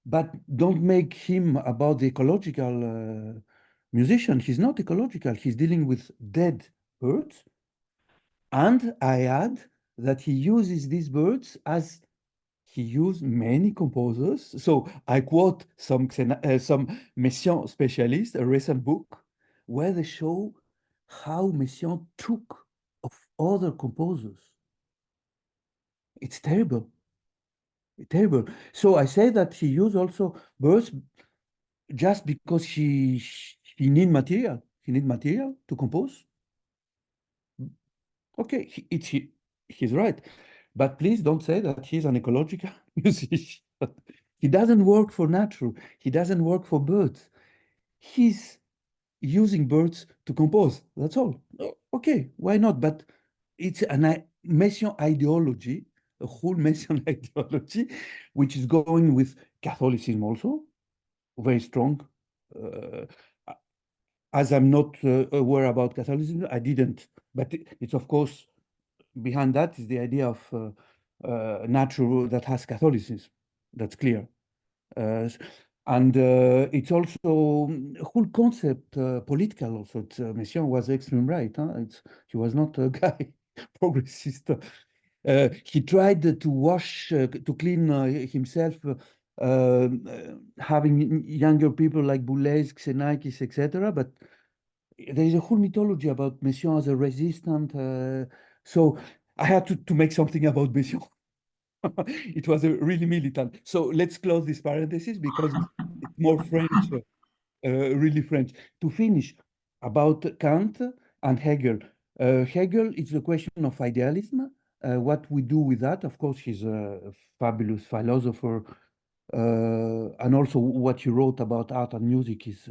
B: But don't make him about the ecological musician. He's not ecological. He's dealing with dead birds. And I add that he uses these birds as he used many composers. So I quote some Messiaen specialists, a recent book, where they show how Messiaen took of other composers. It's terrible, terrible. So I say that he used also birds just because he need material. He need material to compose. Okay, he's right. But please don't say that he's an ecological musician. He doesn't work for nature. He doesn't work for birds. He's using birds to compose. That's all. Okay, why not? But it's an Messiaen ideology, a whole Messiaen ideology, which is going with Catholicism also, very strong. Uh, as I'm not aware about Catholicism, I didn't. But it's of course behind that is the idea of natural that has Catholicism. That's clear. And it's also a whole concept political also. Messiaen was extreme right. Huh? He was not a guy progressist. He tried to wash, to clean himself, having younger people like Boulez, Xenakis, etc. But there is a whole mythology about Messiaen as a resistant. So I had to make something about Messiaen. It was a really militant. So let's close this parenthesis because it's more French, really French. To finish, about Kant and Hegel. Hegel is the question of idealism. What we do with that, of course, he's a fabulous philosopher. And also what he wrote about art and music is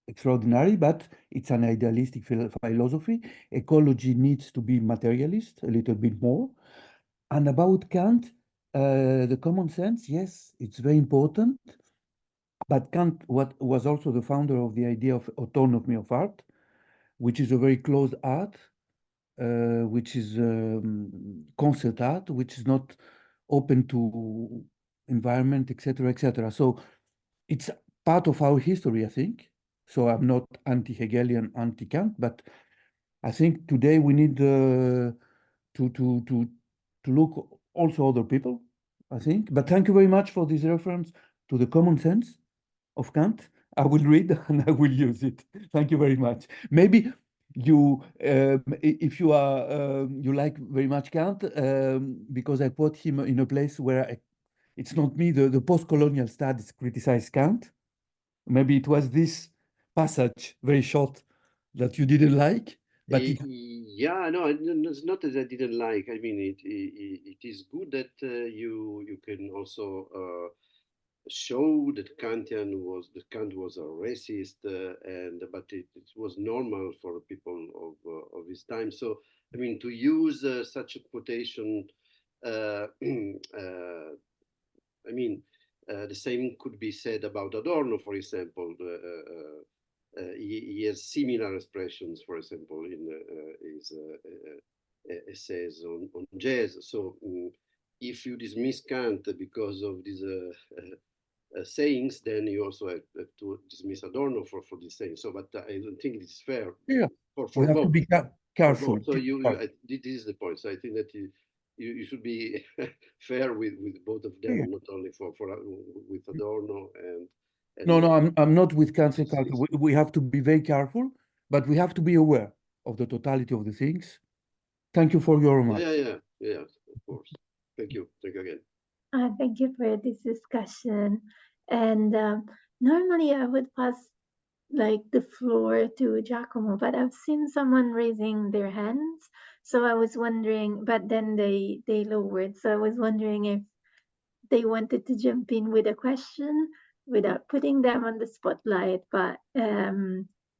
B: extraordinary, but it's an idealistic philosophy. Ecology needs to be materialist a little bit more. And about Kant, the common sense, yes, it's very important. But Kant was also the founder of the idea of autonomy of art, which is a very closed art, which is concept art, which is not open to environment, etc., etc. So it's part of our history, I think. So I'm not anti-Hegelian, anti-Kant, but I think today we need to look also other people, I think. But thank you very much for this reference to the common sense of Kant. I will read and I will use it. Thank you very much. Maybe you, if you are, you like very much Kant, because I quote him in a place where it's not me, the post-colonial studies criticize Kant. Maybe it was this passage, very short, that you didn't like, but
C: yeah, no, it's not that I didn't like. I mean, it is good that you can also show that Kant was a racist, but it was normal for people of his time. So I mean, to use such a quotation, I mean, the same could be said about Adorno, for example. He has similar expressions, for example, in his essays on jazz. So if you dismiss Kant because of these sayings, then you also have to dismiss Adorno for these sayings. So, but I don't think it's fair.
B: yeah,
C: for
B: we have
C: both.
B: to be careful.
C: So this is the point. So I think that you should be fair with both of them,
B: Yeah.
C: not only with Adorno and
B: No, I'm not with cancel culture. We have to be very careful, but we have to be aware of the totality of the things. Thank you for your remarks.
C: Yeah, of course. Thank you again.
A: Thank you for this discussion. And normally I would pass like the floor to Giacomo, but I've seen someone raising their hands. So I was wondering, but then they lowered. So I was wondering if they wanted to jump in with a question without putting them on the spotlight. But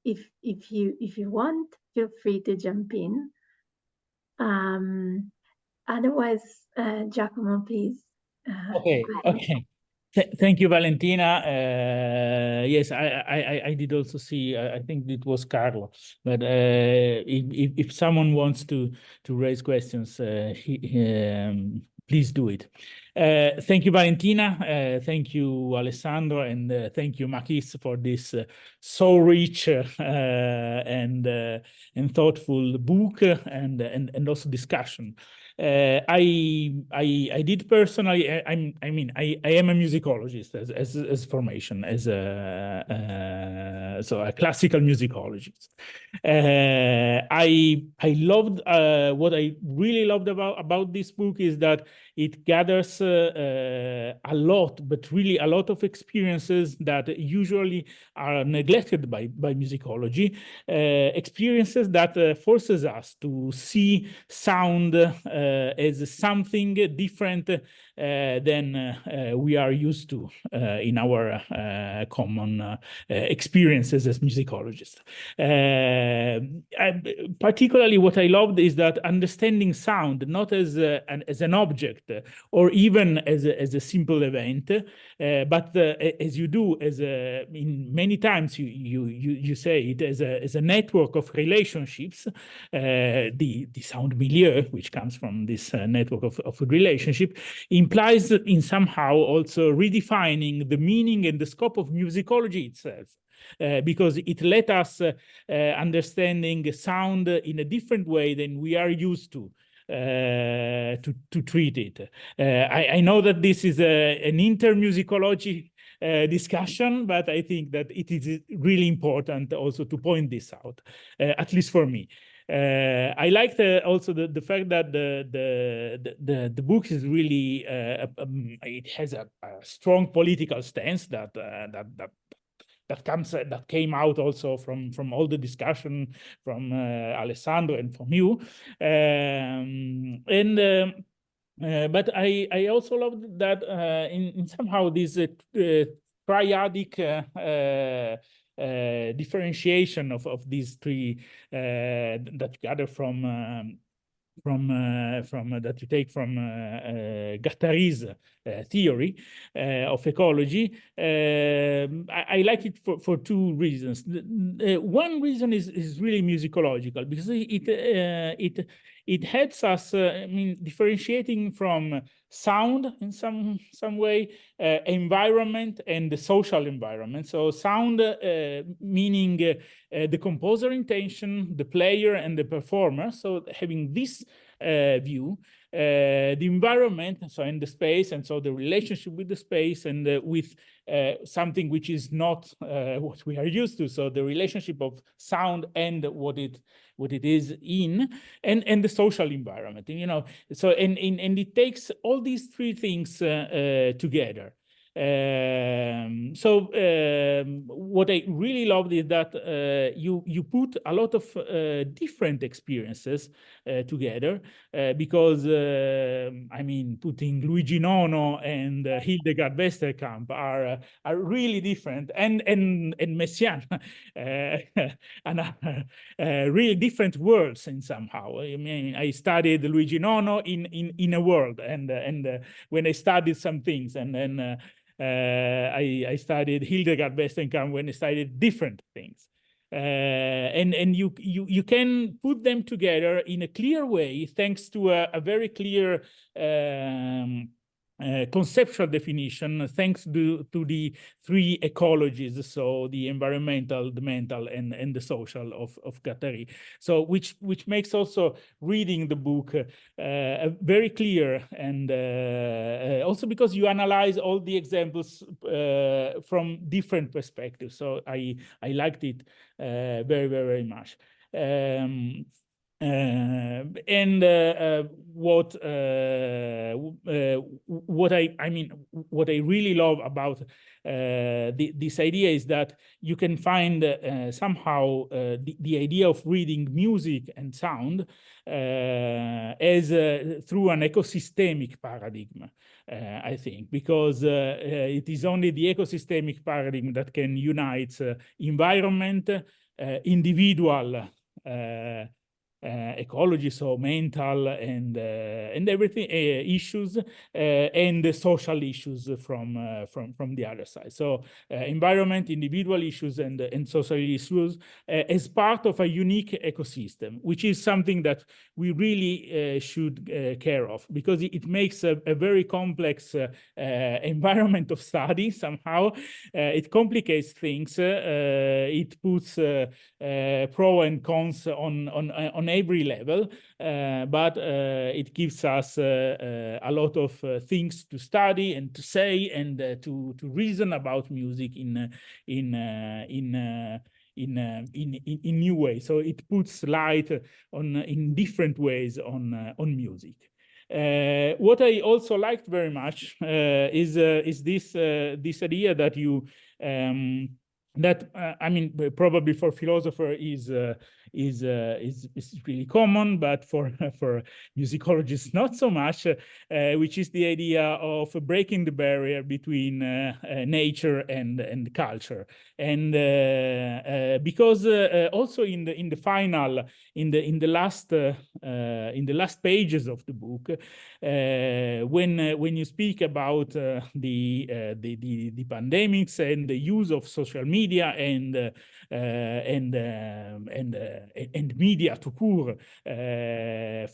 A: if you want, feel free to jump in. Otherwise, Giacomo, please.
D: Okay. Thank you, Valentina. Yes, I did also see. I think it was Carlo. But if someone wants to raise questions, please do it. Thank you, Valentina. Thank you, Alessandro, and thank you, Makis, for this so rich and thoughtful book and also discussion. I did personally. I mean, I am a musicologist as formation, as so a classical musicologist. I loved what I really loved about this book is that it gathers a lot, but really a lot of experiences that usually are neglected by musicology, experiences that forces us to see sound as something different than we are used to in our common experiences as musicologists. Particularly what I loved is that understanding sound not as an object or even as a simple event, but as you do, in many times you say it as a network of relationships, the sound milieu, which comes from this network of relationship, implies in somehow also redefining the meaning and the scope of musicology itself. Because it let us understanding sound in a different way than we are used to treat it. I know that this is an intermusicology discussion, but I think that it is really important also to point this out, at least for me. I liked also the fact that the book is really it has a strong political stance that came out also from all the discussion from Alessandro and from you, but I also love that in somehow this triadic differentiation of these three that gather from that you take from Guattari's theory of ecology. I like it for two reasons. One reason is really musicological, because it helps us differentiating from sound in some way, environment and the social environment. So sound meaning the composer intention, the player and the performer. So having this view, the environment, so in the space, and so the relationship with the space and with something which is not what we are used to. So the relationship of sound and what it is in, and the social environment, and, so and it takes all these three things together. What I really loved is that you put a lot of different experiences together, because putting Luigi Nono and Hildegard Westerkamp are really different, and Messiaen and really different worlds in somehow. I studied Luigi Nono in a world, and when I studied some things, and then I studied Hildegard Westerkamp when I studied different things. And you can put them together in a clear way, thanks to a very clear conceptual definition, thanks to the three ecologies, so the environmental, the mental, and the social of Guattari. So which makes also reading the book very clear, and also because you analyze all the examples from different perspectives. So I liked it very, very much. What I really love about this idea is that you can find somehow the idea of reading music and sound as through an ecosystemic paradigm, I think, because it is only the ecosystemic paradigm that can unite environment, individual ecology, so mental and everything issues, and the social issues from the other side. So environment, individual issues, and social issues as part of a unique ecosystem, which is something that we really should care of, because it makes a very complex environment of study. Somehow it complicates things. It puts pros and cons on every level, but it gives us a lot of things to study and to say, and to reason about music in new ways. So it puts light in different ways on music. What I also liked very much is this idea that you I mean, probably for philosopher is really common, but for musicologists not so much, which is the idea of breaking the barrier between nature and culture, and because also in the final, in the last pages of the book, when you speak about the pandemics and the use of social media and media to court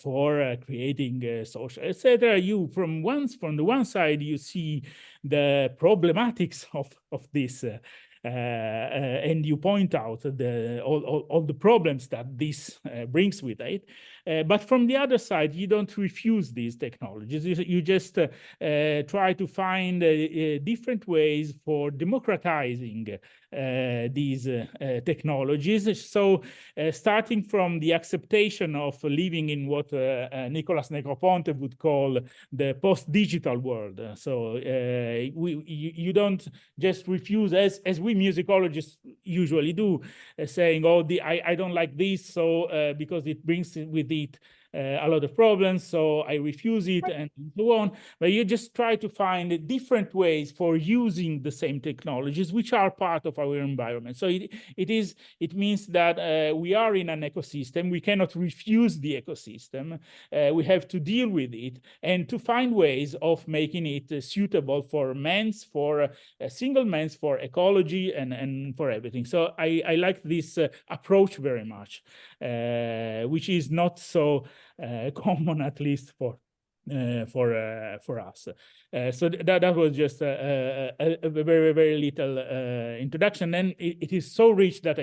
D: for creating social, etc. You from the one side you see the problematics of this. And you point out all the problems that this brings with it. But from the other side, you don't refuse these technologies. You just try to find different ways for democratizing these technologies. So starting from the acceptation of living in what Nicolas Negroponte would call the post-digital world. So you don't just refuse, as we musicologists usually do, saying, oh, I don't like this, so because it brings with it a lot of problems, so I refuse it, and so on. But you just try to find different ways for using the same technologies, which are part of our environment. So it means that we are in an ecosystem. We cannot refuse the ecosystem. We have to deal with it and to find ways of making it suitable for single mens, for ecology, and for everything. So I like this approach very much, which is not so common, at least for us. So that was just a very, very little introduction. And it is so rich that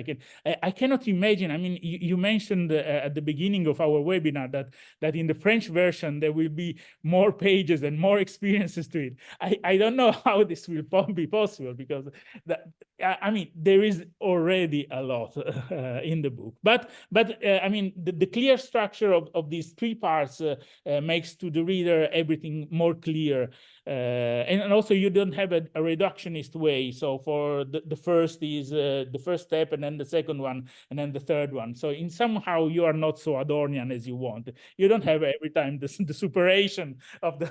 D: I cannot imagine. I mean, you mentioned at the beginning of our webinar that in the French version there will be more pages and more experiences to it. I don't know how this will be possible, because I mean, there is already a lot in the book. But I mean, the clear structure of these three parts makes to the reader everything more clear. And also you don't have a reductionist way. So for the first is the first step, and then the second one, and then the third one. So in somehow you are not so Adornian as you want. You don't have every time the superation of the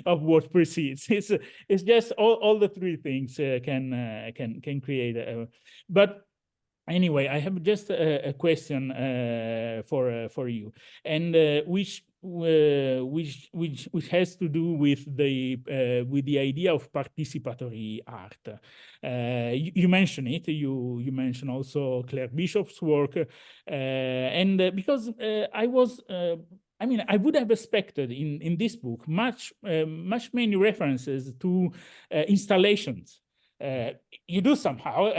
D: of what precedes. It's just all the three things can create. But anyway, I have just a question for you, and which has to do with the idea of participatory art. You mentioned it. You mentioned also Claire Bishop's work, and because I mean, I would have expected in this book much many references to installations. You do somehow,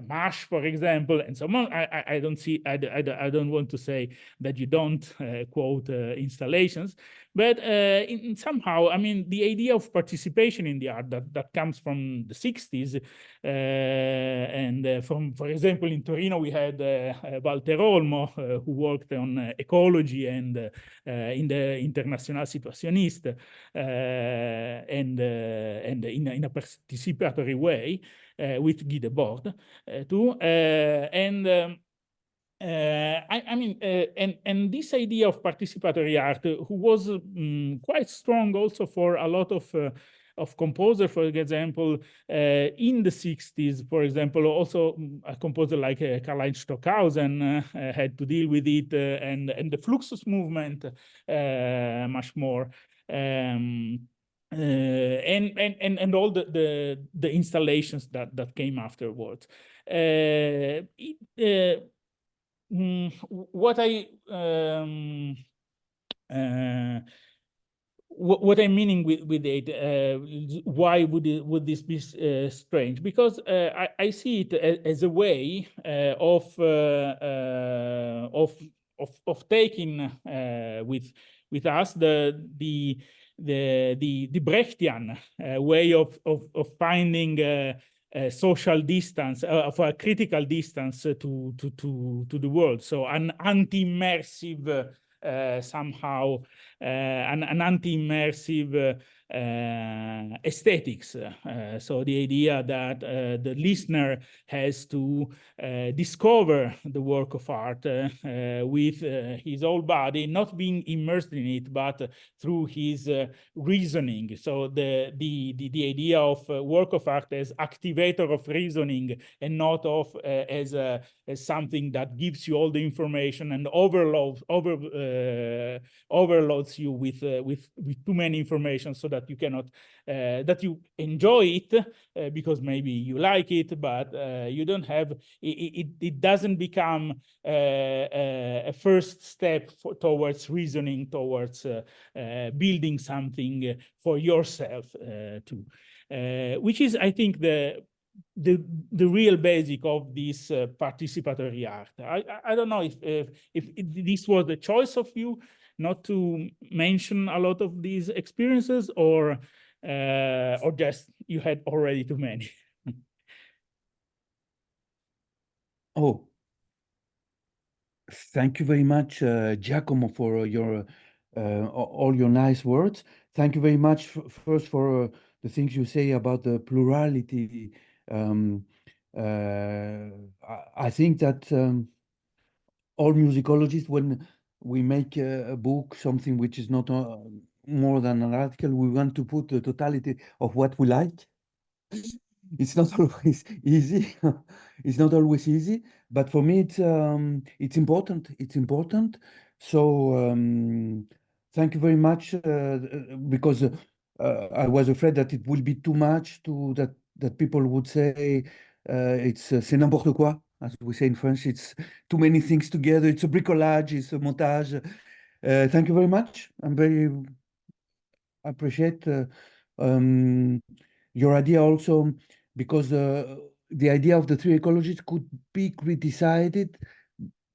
D: Marsh, for example, and so on. I don't see. I don't want to say that you don't quote installations, but in somehow, I mean, the idea of participation in the art that comes from the 60s, and from, for example, in Torino we had Walter Olmo, who worked on ecology and in the International Situationiste, and in a participatory way with Guy Debord too, and I mean, and this idea of participatory art, who was quite strong also for a lot of of composer, for example, in the 60s, for example, also a composer like Karl-Heinz Stockhausen had to deal with it, and the Fluxus movement much more. And all the installations that came afterwards. What I'm meaning with it, why would this be strange? Because I see it as a way of taking with us the Brechtian way of finding social distance, of a critical distance to the world. So an anti-immersive somehow an anti-immersive aesthetics. So the idea that the listener has to discover the work of art with his whole body, not being immersed in it, but through his reasoning. So the idea of work of art as activator of reasoning, and not of as something that gives you all the information and overloads you with too many information, so that you cannot that you enjoy it because maybe you like it, but you don't have it doesn't become a first step towards reasoning, towards building something for yourself too, which is, I think, the real basic of this participatory art. I don't know if this was the choice of you not to mention a lot of these experiences, or just you had already too many.
B: Oh, thank you very much, Giacomo, for your all your nice words. Thank you very much first for the things you say about the plurality. I think that all musicologists, when we make a book, something which is not more than an article, we want to put the totality of what we like. It's not always easy. It's not always easy, but for me, it's important. It's important. So thank you very much, because I was afraid that it will be too much, that people would say c'est n'importe quoi, as we say in French. It's too many things together. It's a bricolage. It's a montage. Thank you very much. I appreciate your idea also, because the idea of the three ecologies could be criticized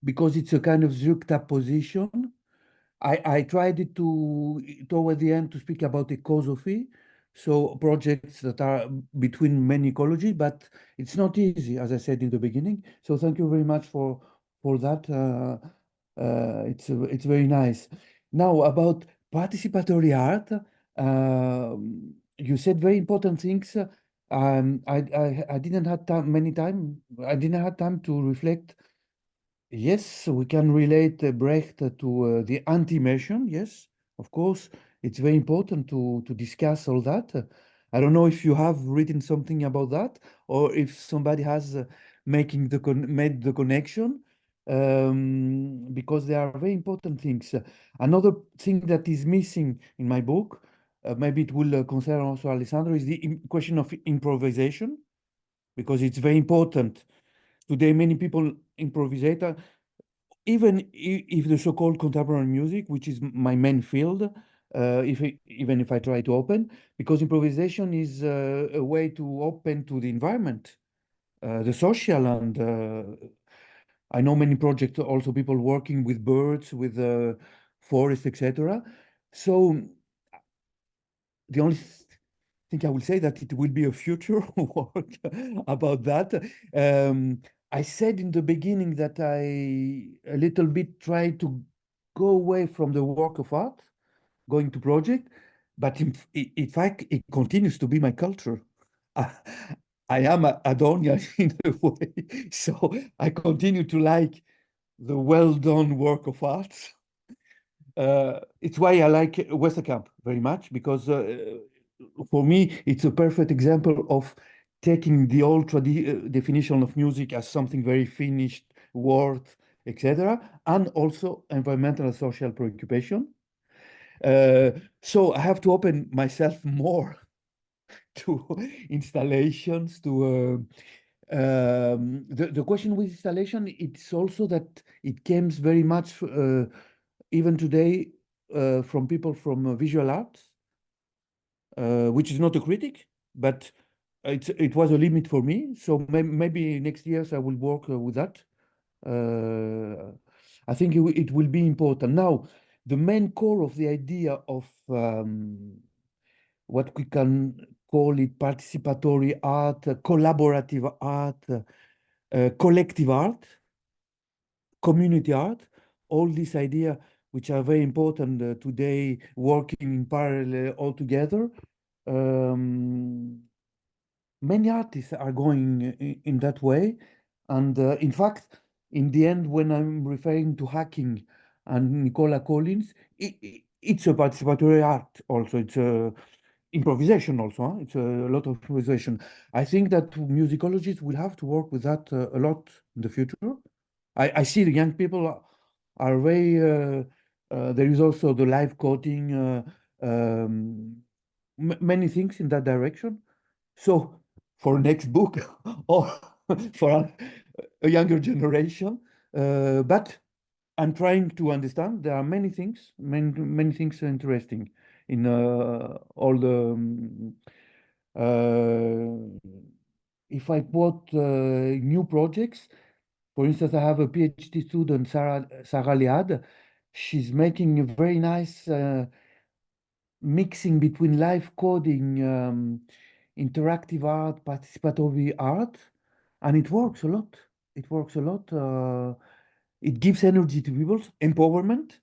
B: because it's a kind of juxtaposition. I tried it toward the end to speak about ecosophy, so projects that are between many ecologies, but it's not easy, as I said in the beginning. So thank you very much for that. It's very nice. Now, about participatory art, you said very important things. I didn't have time. I didn't have time to reflect. Yes, we can relate Brecht to the anti-immersion. Yes, of course, it's very important to discuss all that. I don't know if you have written something about that, or if somebody has made the connection, because they are very important things. Another thing that is missing in my book, maybe it will concern also Alessandro, is the question of improvisation, because it's very important. Today, many people improvisate, even if the so-called contemporary music, which is my main field, even if I try to open, because improvisation is a way to open to the environment, the social, and I know many projects, also people working with birds, with forests, etc. So the only think I will say that it will be a future work about that. I said in the beginning that I a little bit try to go away from the work of art, going to project, but in fact, it continues to be my culture. I am a Adonia in a way, so I continue to like the well-done work of art. It's why I like Westerkamp very much, because for me, it's a perfect example of taking the old definition of music as something very finished, word, etc., and also environmental and social preoccupation. So I have to open myself more to installations, to the question with installation, it's also that it comes very much, even today, from people from visual arts, which is not a critic, but it was a limit for me. So maybe next years I will work with that. I think it will be important. Now, the main core of the idea of what we can call it participatory art, collaborative art, collective art, community art, all these ideas which are very important today, working in parallel all together. Many artists are going in that way. And in fact, in the end, when I'm referring to hacking and Nicola Collins, it's a participatory art also. It's a improvisation also. Huh? It's a lot of improvisation. I think that musicologists will have to work with that a lot in the future. I see the young people are very, there is also the live coding, many things in that direction. So for next book or for a younger generation, but I'm trying to understand. There are many things, many things interesting in all the. If I quote new projects, for instance, I have a PhD student, Sarah Liad. She's making a very nice mixing between live coding, interactive art, participatory art, and it works a lot. It works a lot. It gives energy to people, empowerment.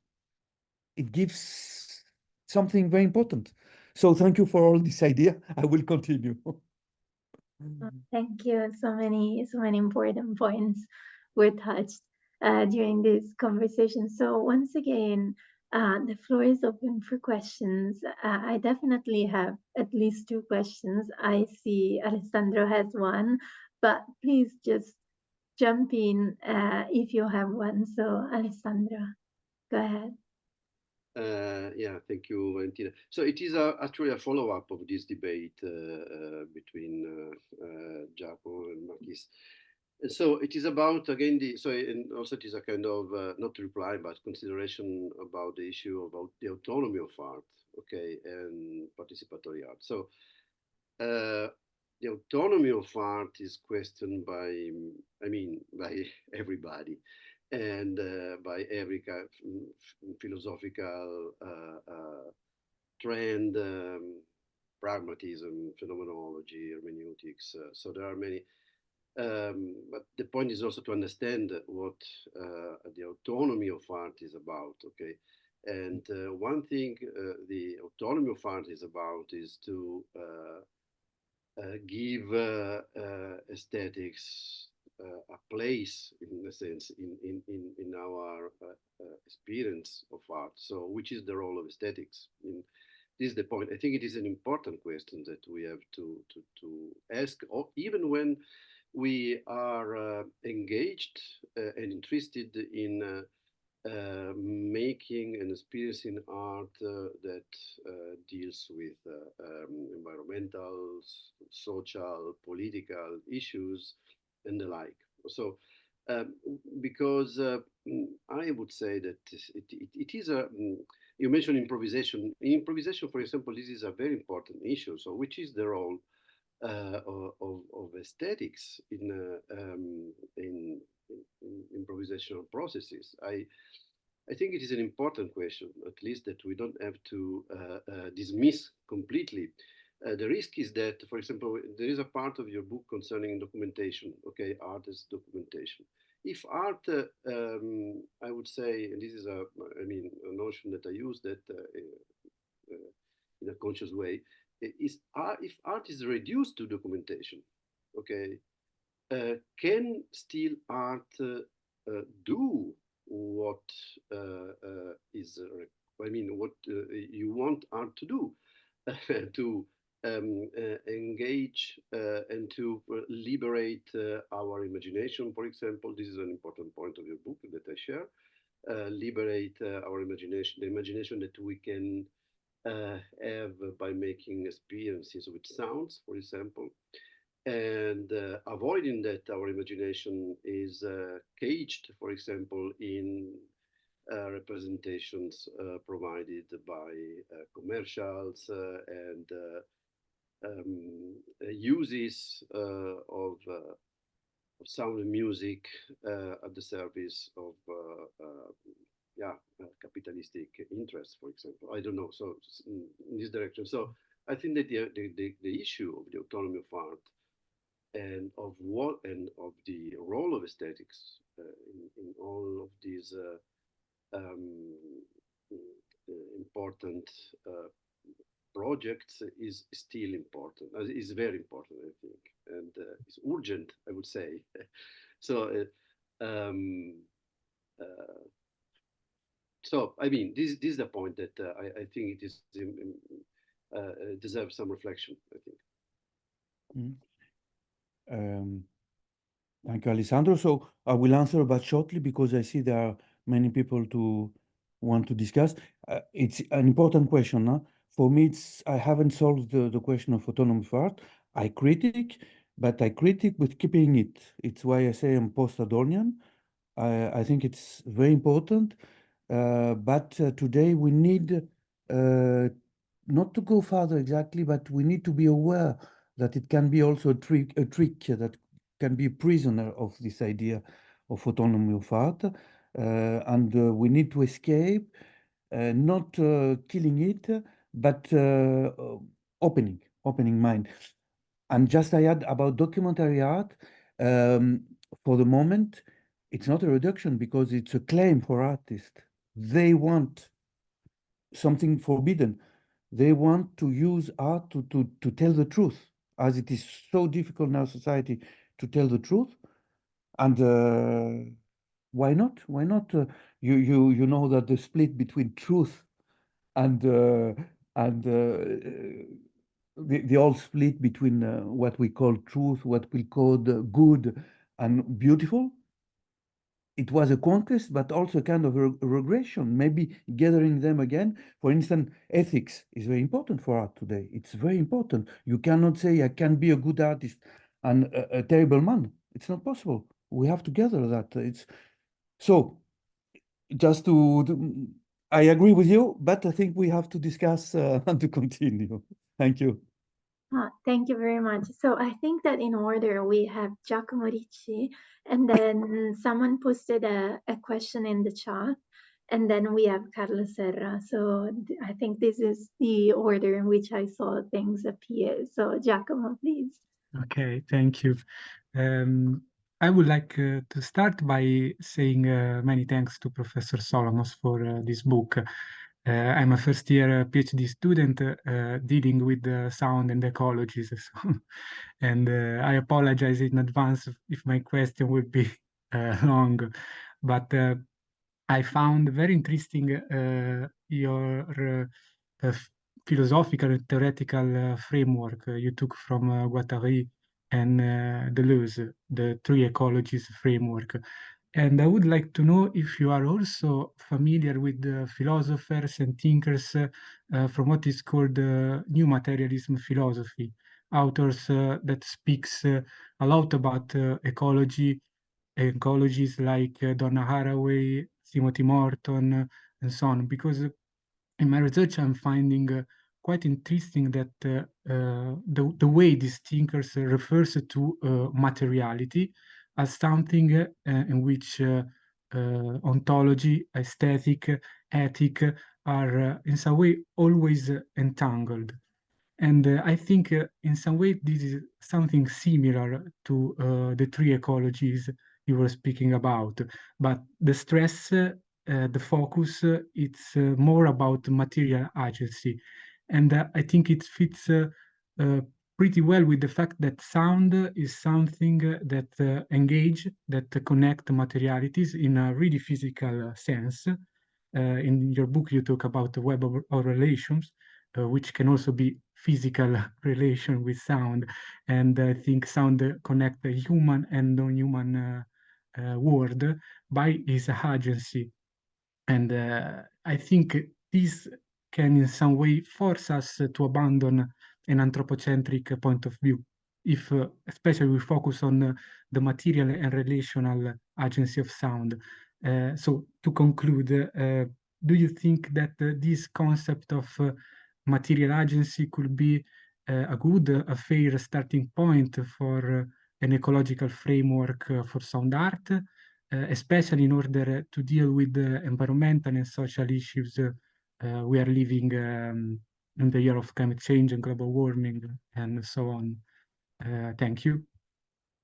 B: It gives something very important. So thank you for all this idea. I will continue.
A: Thank you. So many important points were touched during this conversation. So once again, the floor is open for questions. I definitely have at least 2 questions. I see Alessandro has one, but please just jump in if you have one. So Alessandro, go ahead.
C: Yeah, thank you, Valentina. So it is actually a follow-up of this debate between Giacomo and Makis. And so it is about, again, and also it is a kind of, not reply, but consideration about the issue about the autonomy of art, okay, and participatory art. So the autonomy of art is questioned by, by everybody and by every kind of philosophical trend, pragmatism, phenomenology, hermeneutics. So there are many. But the point is also to understand what the autonomy of art is about, okay? And one thing the autonomy of art is about is to give aesthetics a place, in a sense, in our experience of art. So, which is the role of aesthetics? This is the point. I think it is an important question that we have to ask, or even when we are engaged and interested in making and experiencing art that deals with environmental, social, political issues and the like. So, because I would say that it is a, you mentioned improvisation. In improvisation, for example, this is a very important issue. So, which is the role of aesthetics in improvisational processes? I think it is an important question, at least that we don't have to dismiss completely. The risk is that, for example, there is a part of your book concerning documentation, okay, art as documentation. If art, I would say, and this is a notion that I use that in a conscious way, is if art is reduced to documentation, okay, can still art do what is, what you want art to do, to engage and to liberate our imagination, for example. This is an important point of your book that I share. Liberate our imagination, the imagination that we can have by making experiences with sounds, for example, and avoiding that our imagination is caged, for example, in representations provided by commercials and uses of sound and music at the service of capitalistic interests, for example. I don't know. So in this direction. So I think that the issue of the autonomy of art and of the role of aesthetics in all of these important projects is still important. Is very important, I think, and it's urgent, I would say. So, so I mean, this is the point that I think it is deserves some reflection, I think.
B: Thank you, Alessandro. So I will answer but shortly because I see there are many people to want to discuss. It's an important question. Huh? For me, I haven't solved the question of autonomy of art. I critique, but I critique with keeping it. It's why I say I'm post-Adornian. I think it's very important. But today we need not to go further exactly, but we need to be aware that it can be also a trick that can be a prisoner of this idea of autonomy of art. And we need to escape, not killing it, but opening mind. And just I add about documentary art, for the moment, it's not a reduction because it's a claim for artists. They want something forbidden. They want to use art to tell the truth, as it is so difficult in our society to tell the truth. And why not? Why not? You know that the split between truth and the old split between what we call truth, what we call good and beautiful. It was a conquest, but also a kind of a regression, maybe gathering them again. For instance, ethics is very important for art today. It's very important. You cannot say I can be a good artist and a terrible man. It's not possible. We have to gather that. It's so just I agree with you, but I think we have to discuss and to continue. Thank you.
A: Thank you very much. So I think that in order we have Giacomo Ricci, and then someone posted a question in the chat, and then we have Carlo Serra. So I think this is the order in which I saw things appear. So Giacomo, please.
E: Okay, thank you. I would like to start by saying many thanks to Professor Solomos for this book. I'm a first-year PhD student dealing with sound and ecologies, so, and I apologize in advance if my question will be long, but I found very interesting your philosophical and theoretical framework you took from Guattari and Deleuze, the three ecologies framework. And I would like to know if you are also familiar with the philosophers and thinkers from what is called new materialism philosophy, authors that speaks a lot about ecologies like Donna Haraway, Timothy Morton, and so on, because in my research, I'm finding quite interesting that the way these thinkers refers to materiality as something in which ontology, aesthetic, ethic are in some way always entangled. And I think in some way this is something similar to the three ecologies you were speaking about, but the stress, the focus, it's more about material agency. And I think it fits pretty well with the fact that sound is something that engage, that connect materialities in a really physical sense. In your book, you talk about the web of relations, which can also be physical relation with sound, and I think sound connect the human and non-human world by its agency. And I think this can in some way force us to abandon an anthropocentric point of view, if especially we focus on the material and relational agency of sound. So to conclude, do you think that this concept of material agency could be a good, a fair starting point for an ecological framework for sound art? Especially in order to deal with the environmental and social issues we are living in the year of climate change and global warming and so on. Thank you.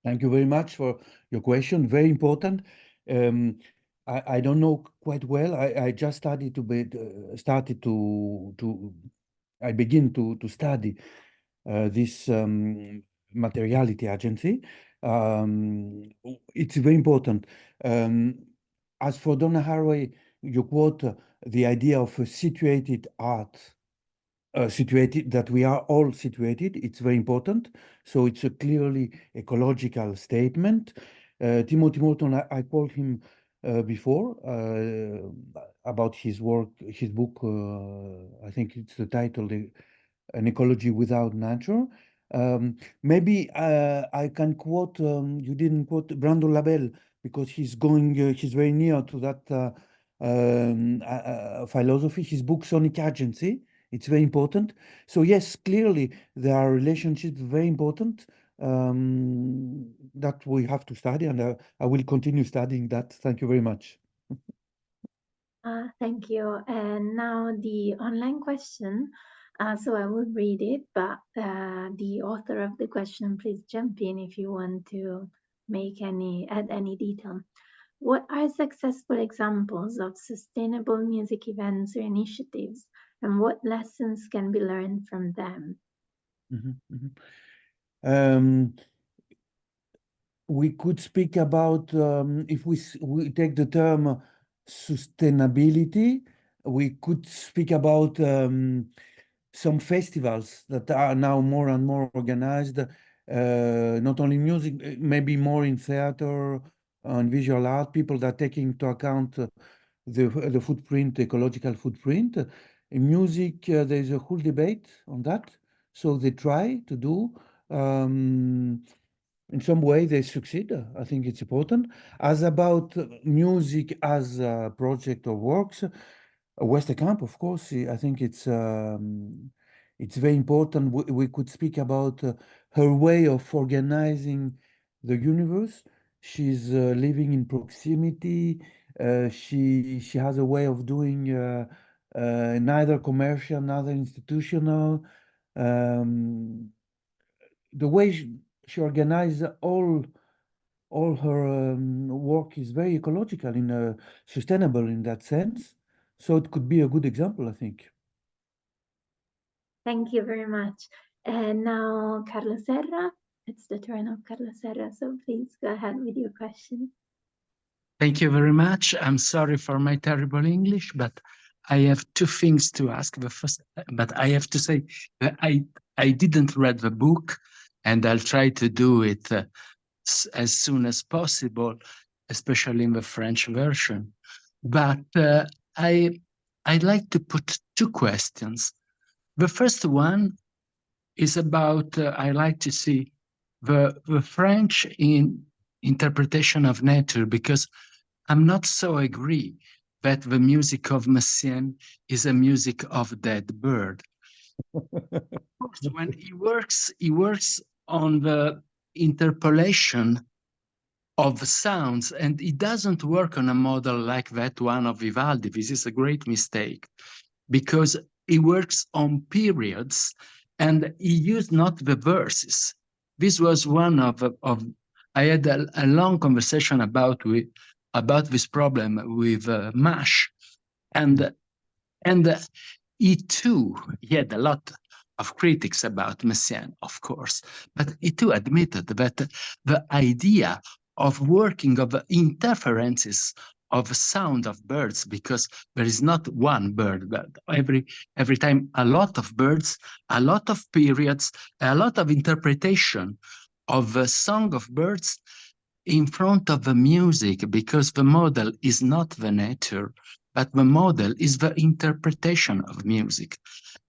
B: Thank you very much for your question. Very important. I don't know quite well. I just started I begin to study this materiality agency. It's very important. As for Donna Haraway, you quote the idea of a situated art, situated, that we are all situated. It's very important. So it's a clearly ecological statement. Timothy Morton, I called him before about his work, his book, I think it's the title, An Ecology Without Nature. Maybe I can quote, you didn't quote Brandon Labelle, because he's very near to that philosophy. His book, Sonic Agency, it's very important. So yes, clearly there are relationships very important that we have to study, and I will continue studying that. Thank you very much.
A: Thank you. And now the online question. So I will read it, but the author of the question, please jump in if you want to add any detail. What are successful examples of sustainable music events or initiatives, and what lessons can be learned from them?
B: We could speak about, if we take the term sustainability, we could speak about some festivals that are now more and more organized, not only music, maybe more in theater and visual art, people that are taking into account the footprint, ecological footprint. In music, there's a whole debate on that. So they try to do, in some way they succeed. I think it's important. As about music as a project or works, Westerkamp, of course, I think it's very important. We could speak about her way of organizing the universe. She's living in proximity. She has a way of doing neither commercial, neither institutional. The way she organizes all her work is very ecological, sustainable in that sense. So it could be a good example, I think.
A: Thank you very much. And now, Carlo Serra. It's the turn of Carlo Serra, so please go ahead with your question.
F: Thank you very much. I'm sorry for my terrible English, but I have two things to ask. The first, but I have to say that I didn't read the book, and I'll try to do it as soon as possible, especially in the French version. But I'd like to put two questions. The first one is about, I like to see the French interpretation of nature, because I'm not so agree that the music of Messiaen is a music of dead bird. When he works on the interpolation of sounds, and he doesn't work on a model like that one of Vivaldi. This is a great mistake, because he works on periods and he used not the verses. This was one of I had a long conversation about this problem with Mash, and he too, he had a lot of critics about Messiaen, of course, but he too admitted that the idea of working of interferences of sound of birds, because there is not one bird, but every time a lot of birds, a lot of periods, a lot of interpretation of a song of birds in front of the music, because the model is not the nature, but the model is the interpretation of music.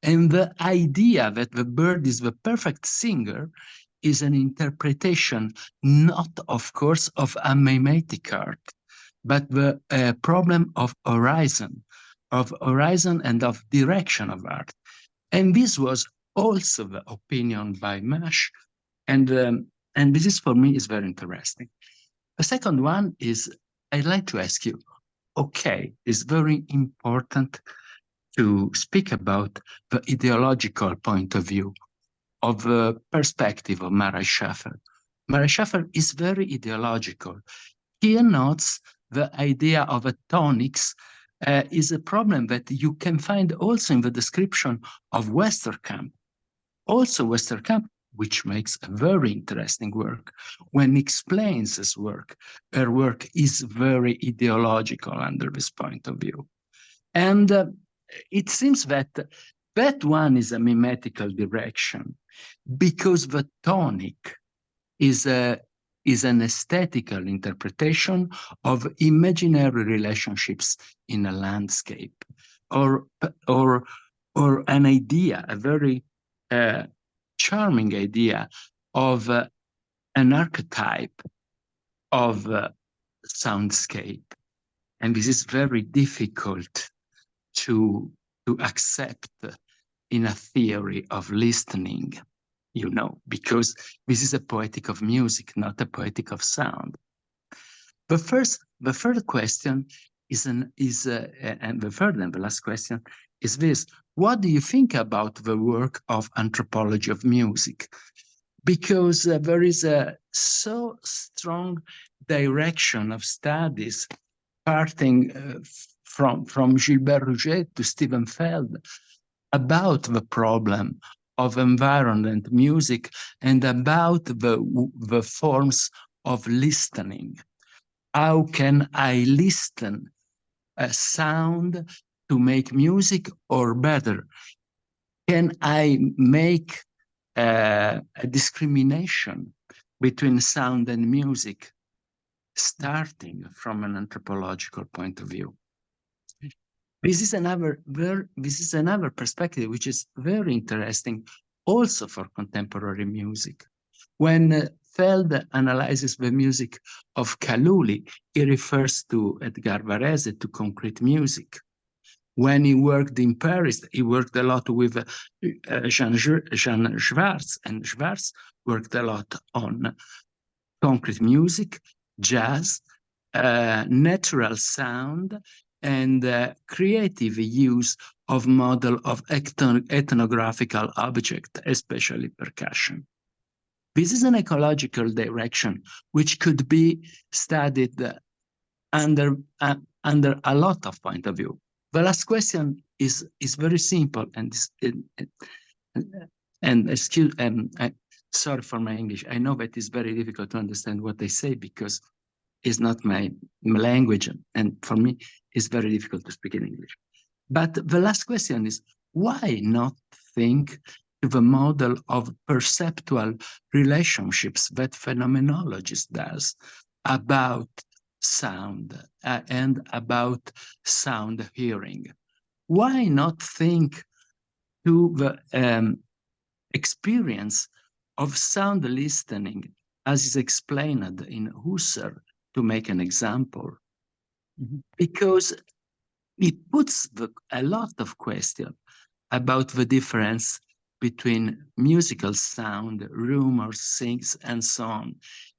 F: And the idea that the bird is the perfect singer is an interpretation, not, of course, of a mimetic art, but the problem of horizon and of direction of art. And this was also the opinion by Mash, and this is, for me, is very interesting. The second one is, I'd like to ask you, okay, it's very important to speak about the ideological point of view of the perspective of Murray Schafer. Murray Schafer is very ideological. He notes the idea of a tonics is a problem that you can find also in the description of Westerkamp. Also Westerkamp, which makes a very interesting work, when he explains his work, her work is very ideological under this point of view. And it seems that that one is a mimetical direction, because the tonic is an aesthetical interpretation of imaginary relationships in a landscape, or an idea, a very charming idea of an archetype of soundscape. And this is very difficult to accept in a theory of listening, you know, because this is a poetic of music, not a poetic of sound. The third question and the third and the last question is this: what do you think about the work of anthropology of music? Because there is a so strong direction of studies, parting from Gilbert Rouget to Stephen Feld, about the problem of environment music and about the forms of listening. How can I listen a sound to make music, or better, can I make a discrimination between sound and music, starting from an anthropological point of view? This is another perspective which is very interesting also for contemporary music. When Feld analyzes the music of Kaluli, he refers to Edgar Varese, to concrete music. When he worked in Paris, he worked a lot with Jean Schwartz, and Schwartz worked a lot on concrete music, jazz, natural sound, and creative use of model of ethnographical object, especially percussion. This is an ecological direction which could be studied under a lot of point of view. The last question is very simple, sorry for my English. I know that it's very difficult to understand what they say because it's not my language, and for me, it's very difficult to speak in English. But the last question is, why not think of a model of perceptual relationships that phenomenologist does about sound and about sound hearing? Why not think to the experience of sound listening, as is explained in Husserl, to make an example? Mm-hmm. Because it puts a lot of question about the difference between musical sound, rumors, sings, and so on.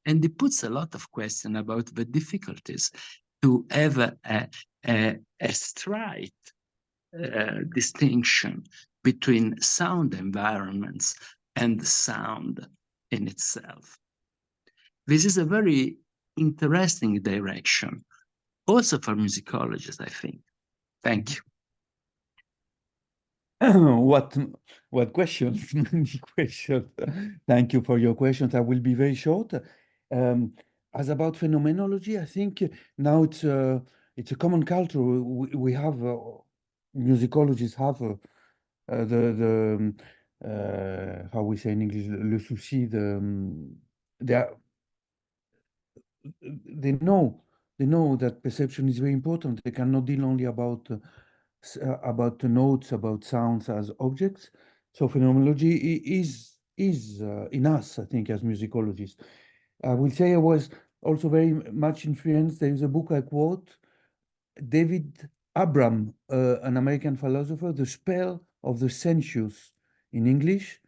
F: And it puts a lot of question about the difficulties to have a straight distinction between sound environments and sound in itself. This is a very interesting direction, also for musicologists, I think. Thank you.
B: What questions? Many questions. Thank you for your questions. I will be very short. As about phenomenology, I think now it's a common culture. We have musicologists have how we say in English, le souci, they know that perception is very important. They cannot deal only about the notes, about sounds as objects. So phenomenology is in us, I think, as musicologists. I will say I was also very much influenced. There is a book I quote, David Abram, an American philosopher, The Spell of the Sensuous in English,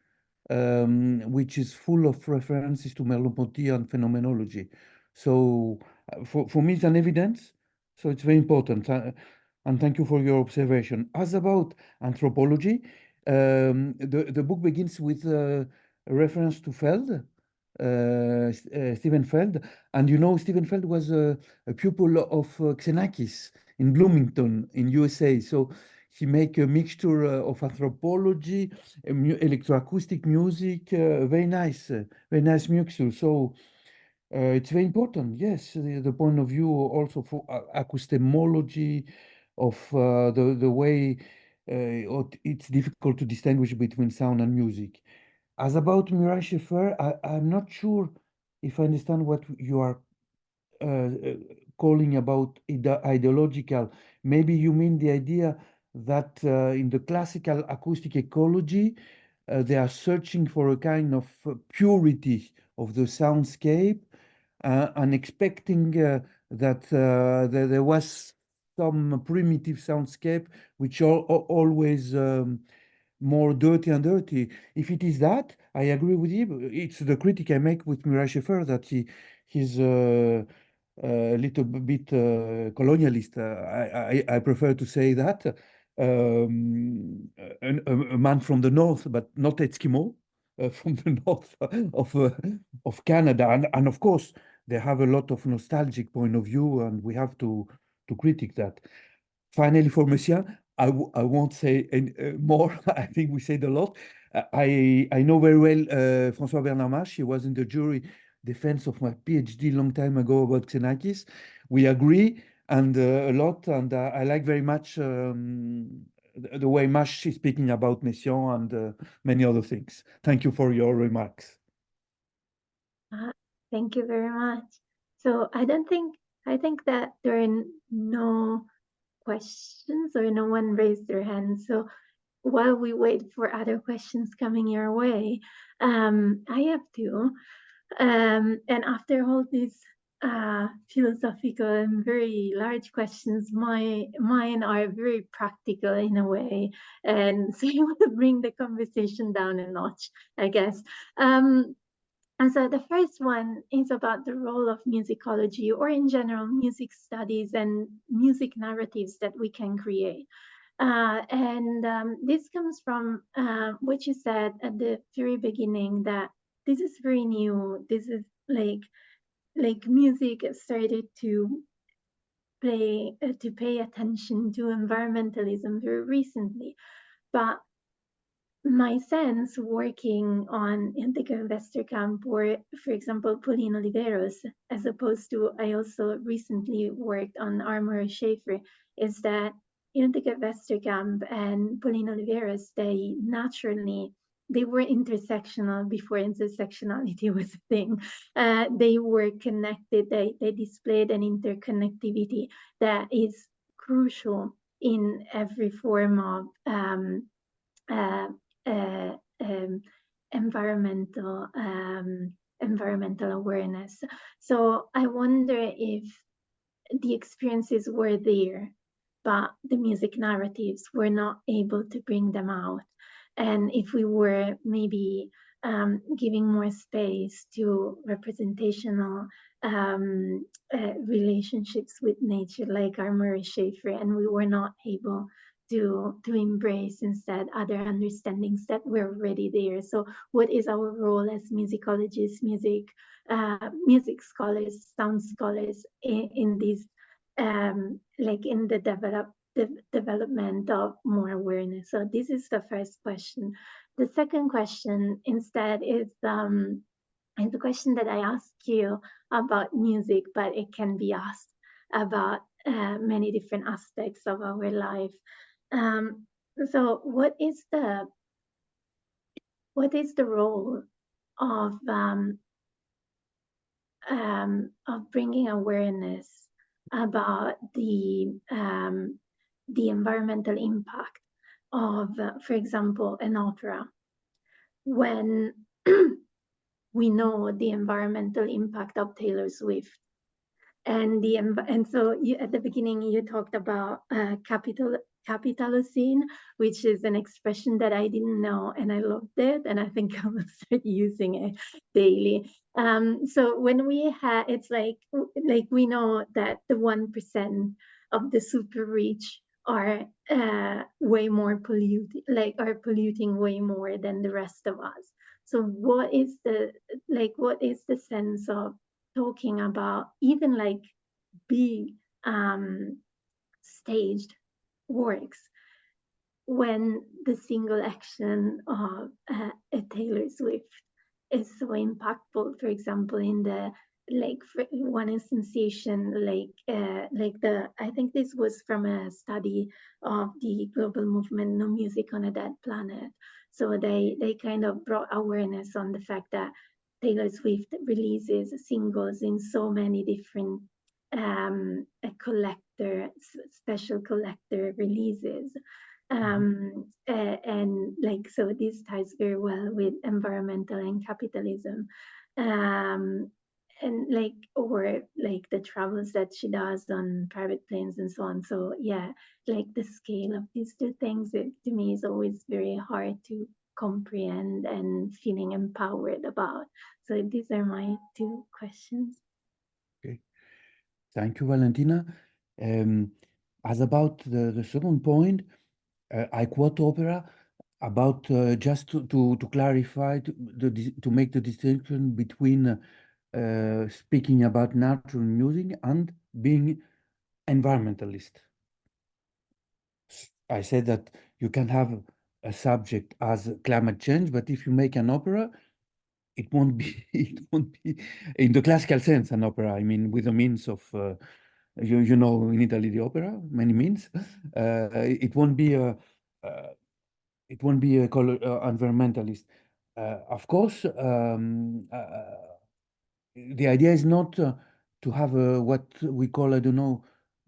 B: which is full of references to Merleau-Ponty and phenomenology. So for me, it's an evidence. So it's very important. And thank you for your observation. As about anthropology, the book begins with a reference to Feld, Stephen Feld. And you know, Stephen Feld was a pupil of Xenakis in Bloomington in USA. So he make a mixture of anthropology, electroacoustic music, very nice mixture. So it's very important, yes, the point of view also for acoustemology of the way it's difficult to distinguish between sound and music. As about Murray Schafer, I'm not sure if I understand what you are calling about ideological. Maybe you mean the idea that in the classical acoustic ecology, they are searching for a kind of purity of the soundscape and expecting that there was some primitive soundscape which always more dirty and dirty. If it is that, I agree with you. It's the critic I make with Murray Schafer that he's a little bit colonialist. I prefer to say that. A man from the north, but not Eskimo, from the north of Canada. And of course, they have a lot of nostalgic point of view, and we have to critique that. Finally, for Monsieur, I won't say more. I think we said a lot. I know very well François Bernard Mache. He was in the jury defense of my PhD long time ago about Xenakis. We agree and a lot, and I like very much the way Mache is speaking about Messiaen and many other things. Thank you for your remarks.
A: Thank you very much. So I think that there are no questions or no one raised their hand. So while we wait for other questions coming your way, I have two. And after all these philosophical and very large questions, mine are very practical in a way, and so you want to bring the conversation down a notch, I guess. And so the first one is about the role of musicology, or in general, music studies and music narratives that we can create. This comes from what you said at the very beginning, that this is very new. This is like music started to pay attention to environmentalism very recently. But my sense working on Integer Westerkamp, or for example, Pauline Oliveros, as opposed to I also recently worked on Armour Schafer, is that Integer Westerkamp and Pauline Oliveros, they were intersectional before intersectionality was a thing. They were connected, they displayed an interconnectivity that is crucial in every form of environmental awareness. So I wonder if the experiences were there, but the music narratives were not able to bring them out. And if we were maybe giving more space to representational relationships with nature, like Armour Schafer, and we were not able to embrace instead other understandings that were already there. So what is our role as musicologists, music scholars, sound scholars in this, like in the development of more awareness? So this is the first question. The second question instead is the question that I asked you about music, but it can be asked about many different aspects of our life. So what is the role of bringing awareness about the environmental impact of, for example, an opera, when we know the environmental impact of Taylor Swift? And so at the beginning you talked about Capitalocene, which is an expression that I didn't know, and I loved it, and I think I will start using it daily. So when we have, it's like we know that the 1% of the super rich are way more polluted, are polluting way more than the rest of us. So what is the sense of talking about even like big staged works when the single action of a Taylor Swift is so impactful? For example, in the one instantiation, I think this was from a study of the global movement No Music on a Dead Planet. So they kind of brought awareness on the fact that Taylor Swift releases singles in so many different special collector releases. And so this ties very well with environmental and capitalism. And the travels that she does on private planes and so on. So yeah, the scale of these two things, to me, is always very hard to comprehend and feeling empowered about. So these are my two questions.
B: Okay, thank you, Valentina. As about the second point, I quote opera about just to clarify, to make the distinction between speaking about natural music and being environmentalist. I said that you can have a subject as climate change, but if you make an opera, it won't be in the classical sense an opera. I mean, with the means of you know, in Italy the opera, many means. It won't be a environmentalist. Of course, the idea is not to have what we call, I don't know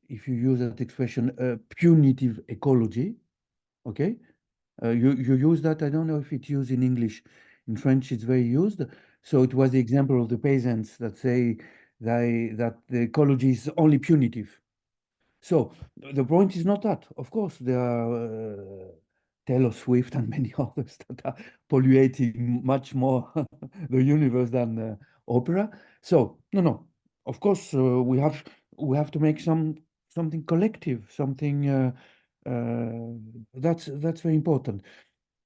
B: if you use that expression, punitive ecology. Okay, you use that. I don't know if it's used in English. In French, it's very used. So it was the example of the peasants that say that the ecology is only punitive. So the point is not that. Of course, there are Taylor Swift and many others that are polluting much more the universe than opera. So no. Of course, we have to make something collective, something that's very important.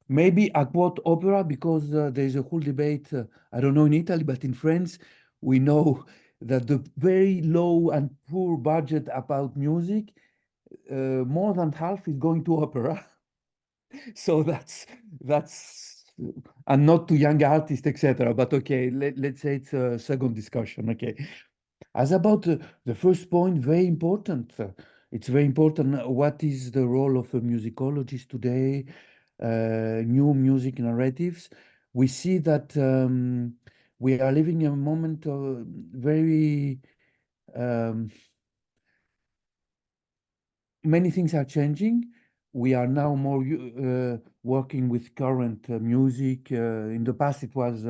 B: Maybe I quote opera because there's a whole debate. I don't know in Italy, but in France, we know that the very low and poor budget about music, more than half is going to opera. So that's and not to young artists, etc. But okay, let's say it's a second discussion. Okay, as about the first point, very important. It's very important. What is the role of a musicologist today? New music narratives. We see that we are living in a moment of very many things are changing. We are now more working with current music. In the past, it was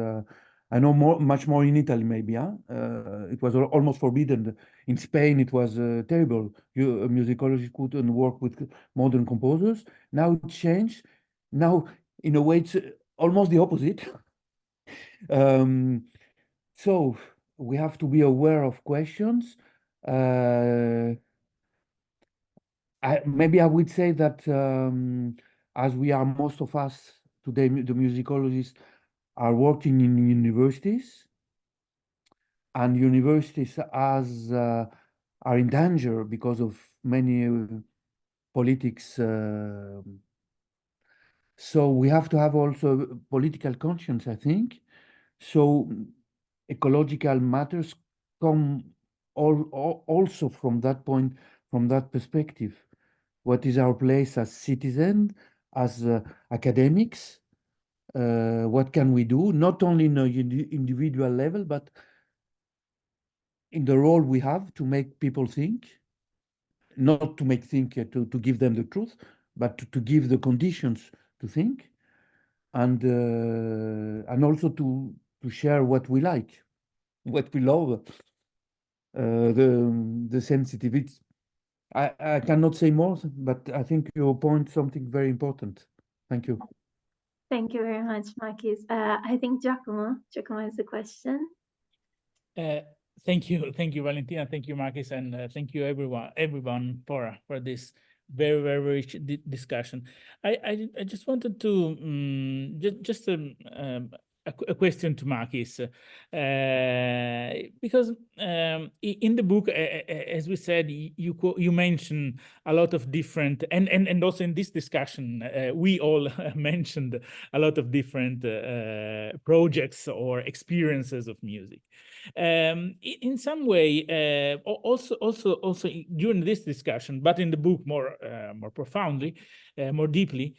B: I know much more in Italy, maybe. It was almost forbidden. In Spain, it was terrible. Musicologists couldn't work with modern composers. Now it changed. Now, in a way, it's almost the opposite. So we have to be aware of questions. Maybe I would say that as we are, most of us today, the musicologists are working in universities, and universities are in danger because of many politics. So we have to have also political conscience, I think. So ecological matters come also from that point, from that perspective. What is our place as citizens, as academics? What can we do, not only in an individual level, but in the role we have to make people think, not to make think, to give them the truth, but to give the conditions to think, and also to share what we like, what we love, the sensitivity. I cannot say more, but I think you point something very important. Thank you.
A: Thank you very much, Makis. I think Giacomo has a question.
D: Thank you, Valentina. Thank you, Makis, and thank you, everyone for this very, very rich discussion. I just wanted to just a question to Makis, because in the book, as we said, you mentioned a lot of different, and also in this discussion, we all mentioned a lot of different projects or experiences of music. In some way, also during this discussion, but in the book more profoundly, more deeply.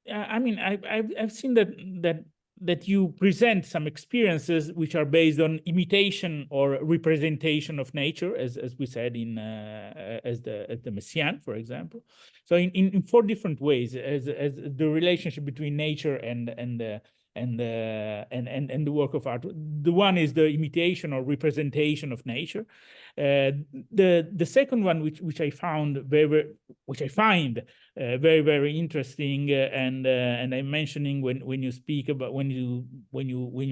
D: I mean, I've seen that you present some experiences which are based on imitation or representation of nature, as we said in as the Messiaen, for example. So in 4 different ways, as the relationship between nature and the work of art. The one is the imitation or representation of nature. The second one, which I find very, very interesting, and I'm mentioning when you speak about when you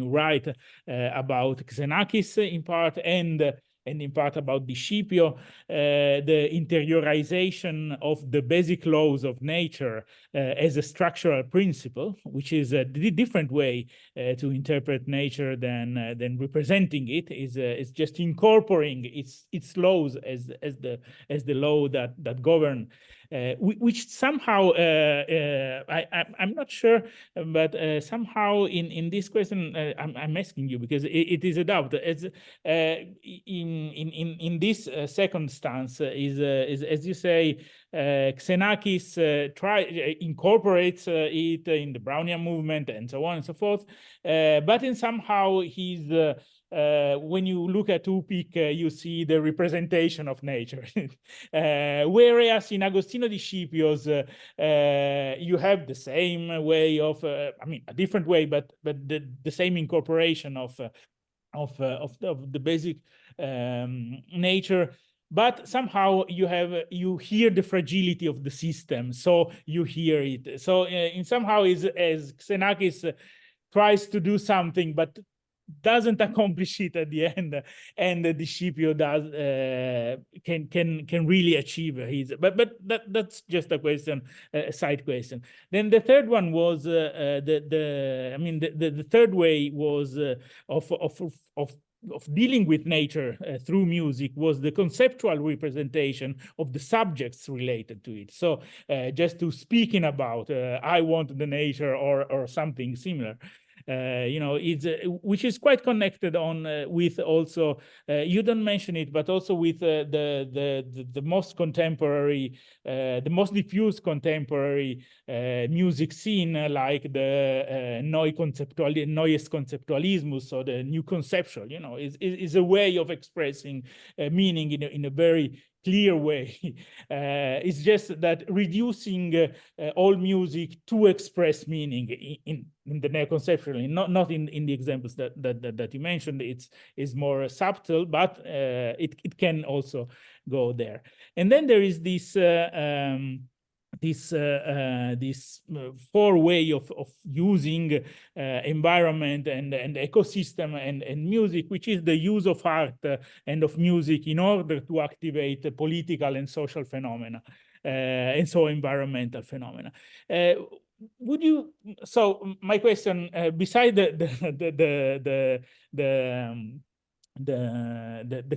D: write about Xenakis in part, and in part about the Scipio, the interiorization of the basic laws of nature as a structural principle, which is a different way to interpret nature than representing it. Is just incorporating its laws as the law that govern. Which somehow I'm not sure, but somehow in this question I'm asking you, because it is a doubt. As in this second stance is as you say, Xenakis incorporates it in the Brownian movement and so on and so forth, but in somehow he's when you look at Upik, you see the representation of nature. Whereas in Agostino di Scipio's, you have the same way of, I mean, a different way, but the same incorporation of the basic nature. But somehow you hear the fragility of the system, so you hear it. So in somehow as Xenakis tries to do something, but doesn't accomplish it at the end, and the Scipio does can really achieve his. But that's just a question, a side question. Then the third one was the third way was of dealing with nature through music was the conceptual representation of the subjects related to it. So just to speaking about I want the nature or something similar. You know, it's which is quite connected on with also you don't mention it, but also with the most contemporary, the most diffuse contemporary music scene, like the Neues Konzeptualismus, or the new conceptual. You know, is a way of expressing meaning in a very clear way. It's just that reducing all music to express meaning in the neo-conceptual, not in the examples that you mentioned. It's more subtle, but it can also go there. And then there is this this 4 way of using environment and ecosystem and music, which is the use of art and of music in order to activate political and social phenomena, and so environmental phenomena. Would you? So my question, beside the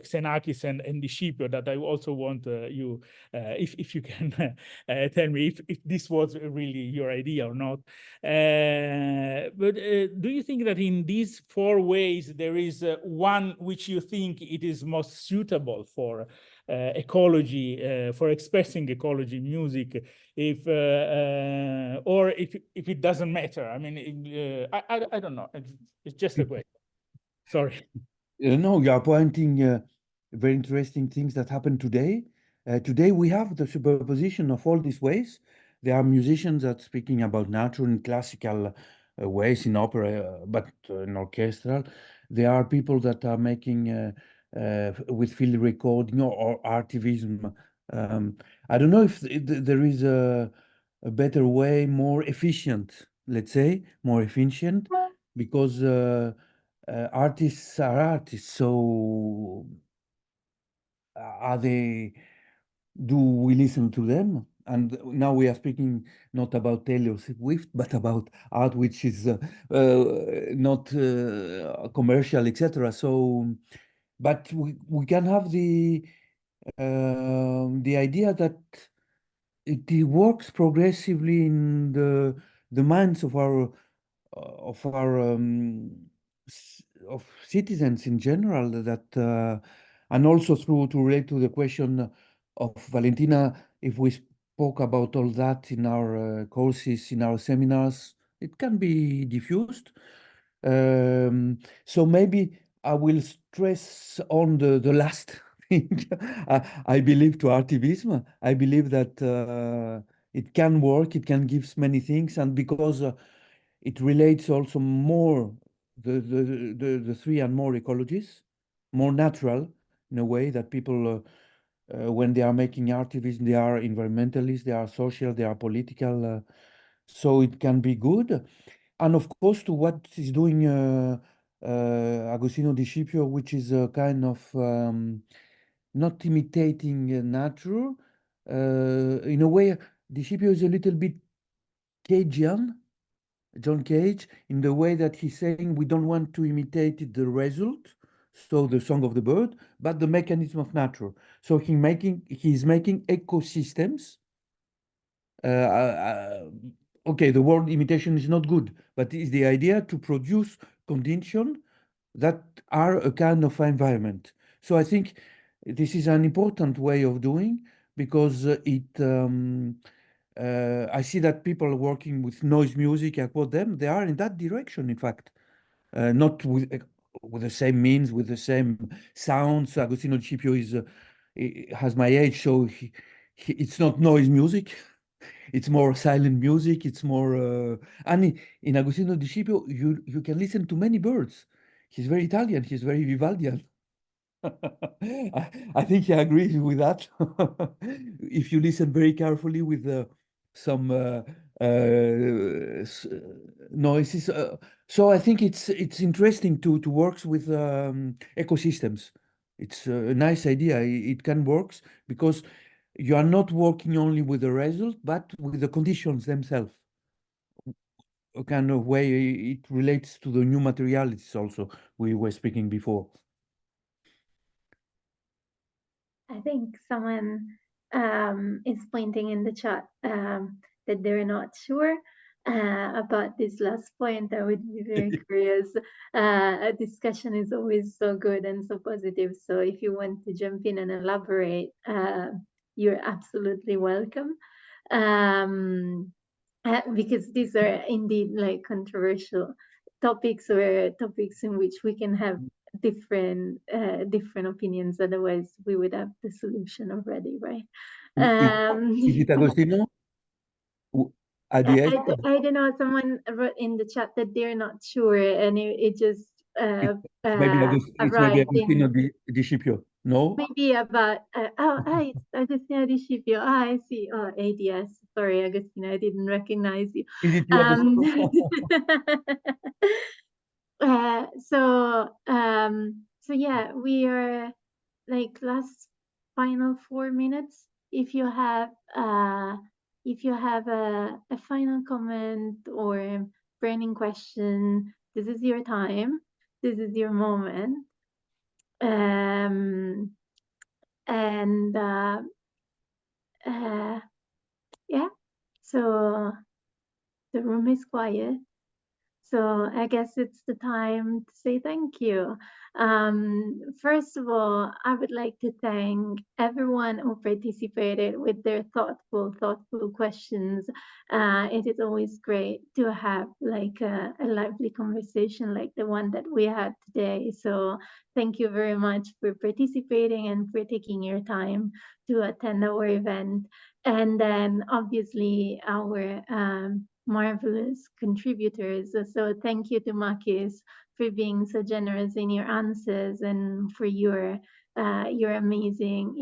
D: Xenakis and the Scipio, that I also want you, if you can tell me if this was really your idea or not. But do you think that in these 4 ways there is one which you think it is most suitable for ecology, for expressing ecology in music, or if it doesn't matter. I mean, I don't know. It's just a question. Sorry.
B: No, you are pointing very interesting things that happen today. Today we have the superposition of all these ways. There are musicians that are speaking about natural and classical ways in opera, but in orchestral. There are people that are making with field recording or Artivism. I don't know if there is a better way, more efficient, let's say, more efficient, because artists are artists. So are they? Do we listen to them? And now we are speaking not about Taylor Swift, but about art which is not commercial, etc. So, but we can have the idea that it works progressively in the minds of our of citizens in general, that and also through to relate to the question of Valentina, if we spoke about all that in our courses, in our seminars, it can be diffused. So maybe I will stress on the last thing. I believe to Artivism. I believe that it can work, it can give many things, and because it relates also more the three and more ecologies, more natural in a way that people when they are making Artivism, they are environmentalists, they are social, they are political, so it can be good. And of course to what is doing Agostino Di Scipio, which is a kind of not imitating nature, in a way Di Scipio is a little bit Cagean, John Cage, in the way that he's saying we don't want to imitate the result, so the song of the bird, but the mechanism of nature. So he's making ecosystems. Okay, the word imitation is not good, but it's the idea to produce conditions that are a kind of environment. So I think this is an important way of doing, because I see that people working with noise music, I quote them, they are in that direction, in fact, not with the same means, with the same sounds. Agostino Di Scipio has my age, so it's not noise music. It's more silent music. It's more, and in Agostino Di Scipio, you can listen to many birds. He's very Italian. He's very Vivaldian. I think he agrees with that. If you listen very carefully with some noises, so I think it's interesting to work with ecosystems. It's a nice idea. It can work because you are not working only with the result, but with the conditions themselves. A kind of way it relates to the new materialities also we were speaking before.
A: I think someone is pointing in the chat that they're not sure about this last point. I would be very curious. A discussion is always so good and so positive. So if you want to jump in and elaborate, you're absolutely welcome. Because these are indeed like controversial topics, or topics in which we can have different opinions. Otherwise, we would have the solution already, right?
B: Is it Agostino?
A: I don't know. Someone wrote in the chat that they're not sure, and it just
B: maybe Agostino Di Scipio. No,
A: maybe about it's Agostino Di Scipio. I see. Oh, ADS. Sorry, Agostino, I didn't recognize you.
B: Is it you, Agostino?
A: So yeah, we are like final 4 minutes. If you have a final comment or burning question, this is your time. This is your moment. Yeah, so the room is quiet. So I guess it's the time to say thank you. First of all, I would like to thank everyone who participated with their thoughtful questions. It is always great to have like a lively conversation like the one that we had today. So thank you very much for participating and for taking your time to attend our event. And then obviously our marvelous contributors. So thank you to Makis for being so generous in your answers and for your amazing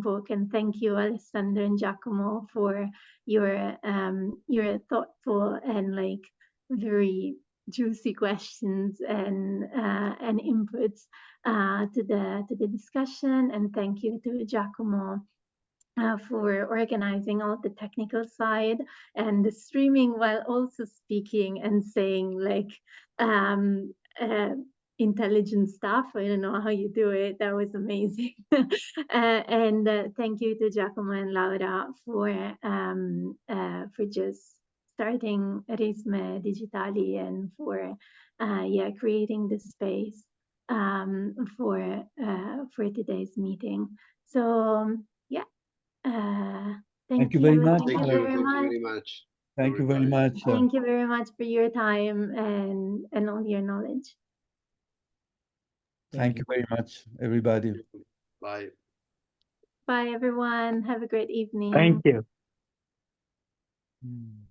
A: book. And thank you, Alessandro and Giacomo, for your thoughtful and like very juicy questions and inputs to the discussion. And thank you to Giacomo for organizing all the technical side and the streaming while also speaking and saying like intelligent stuff. I don't know how you do it. That was amazing. And thank you to Giacomo and Laura for just starting RiSME digitali and for creating the space for today's meeting. So yeah.
B: Thank you very much.
A: Thank you very much.
B: Thank you very much.
A: Thank you very much for your time and all your knowledge.
B: Thank you very much, everybody.
C: Bye.
A: Bye, everyone. Have a great evening.
F: Thank you.
B: Mm.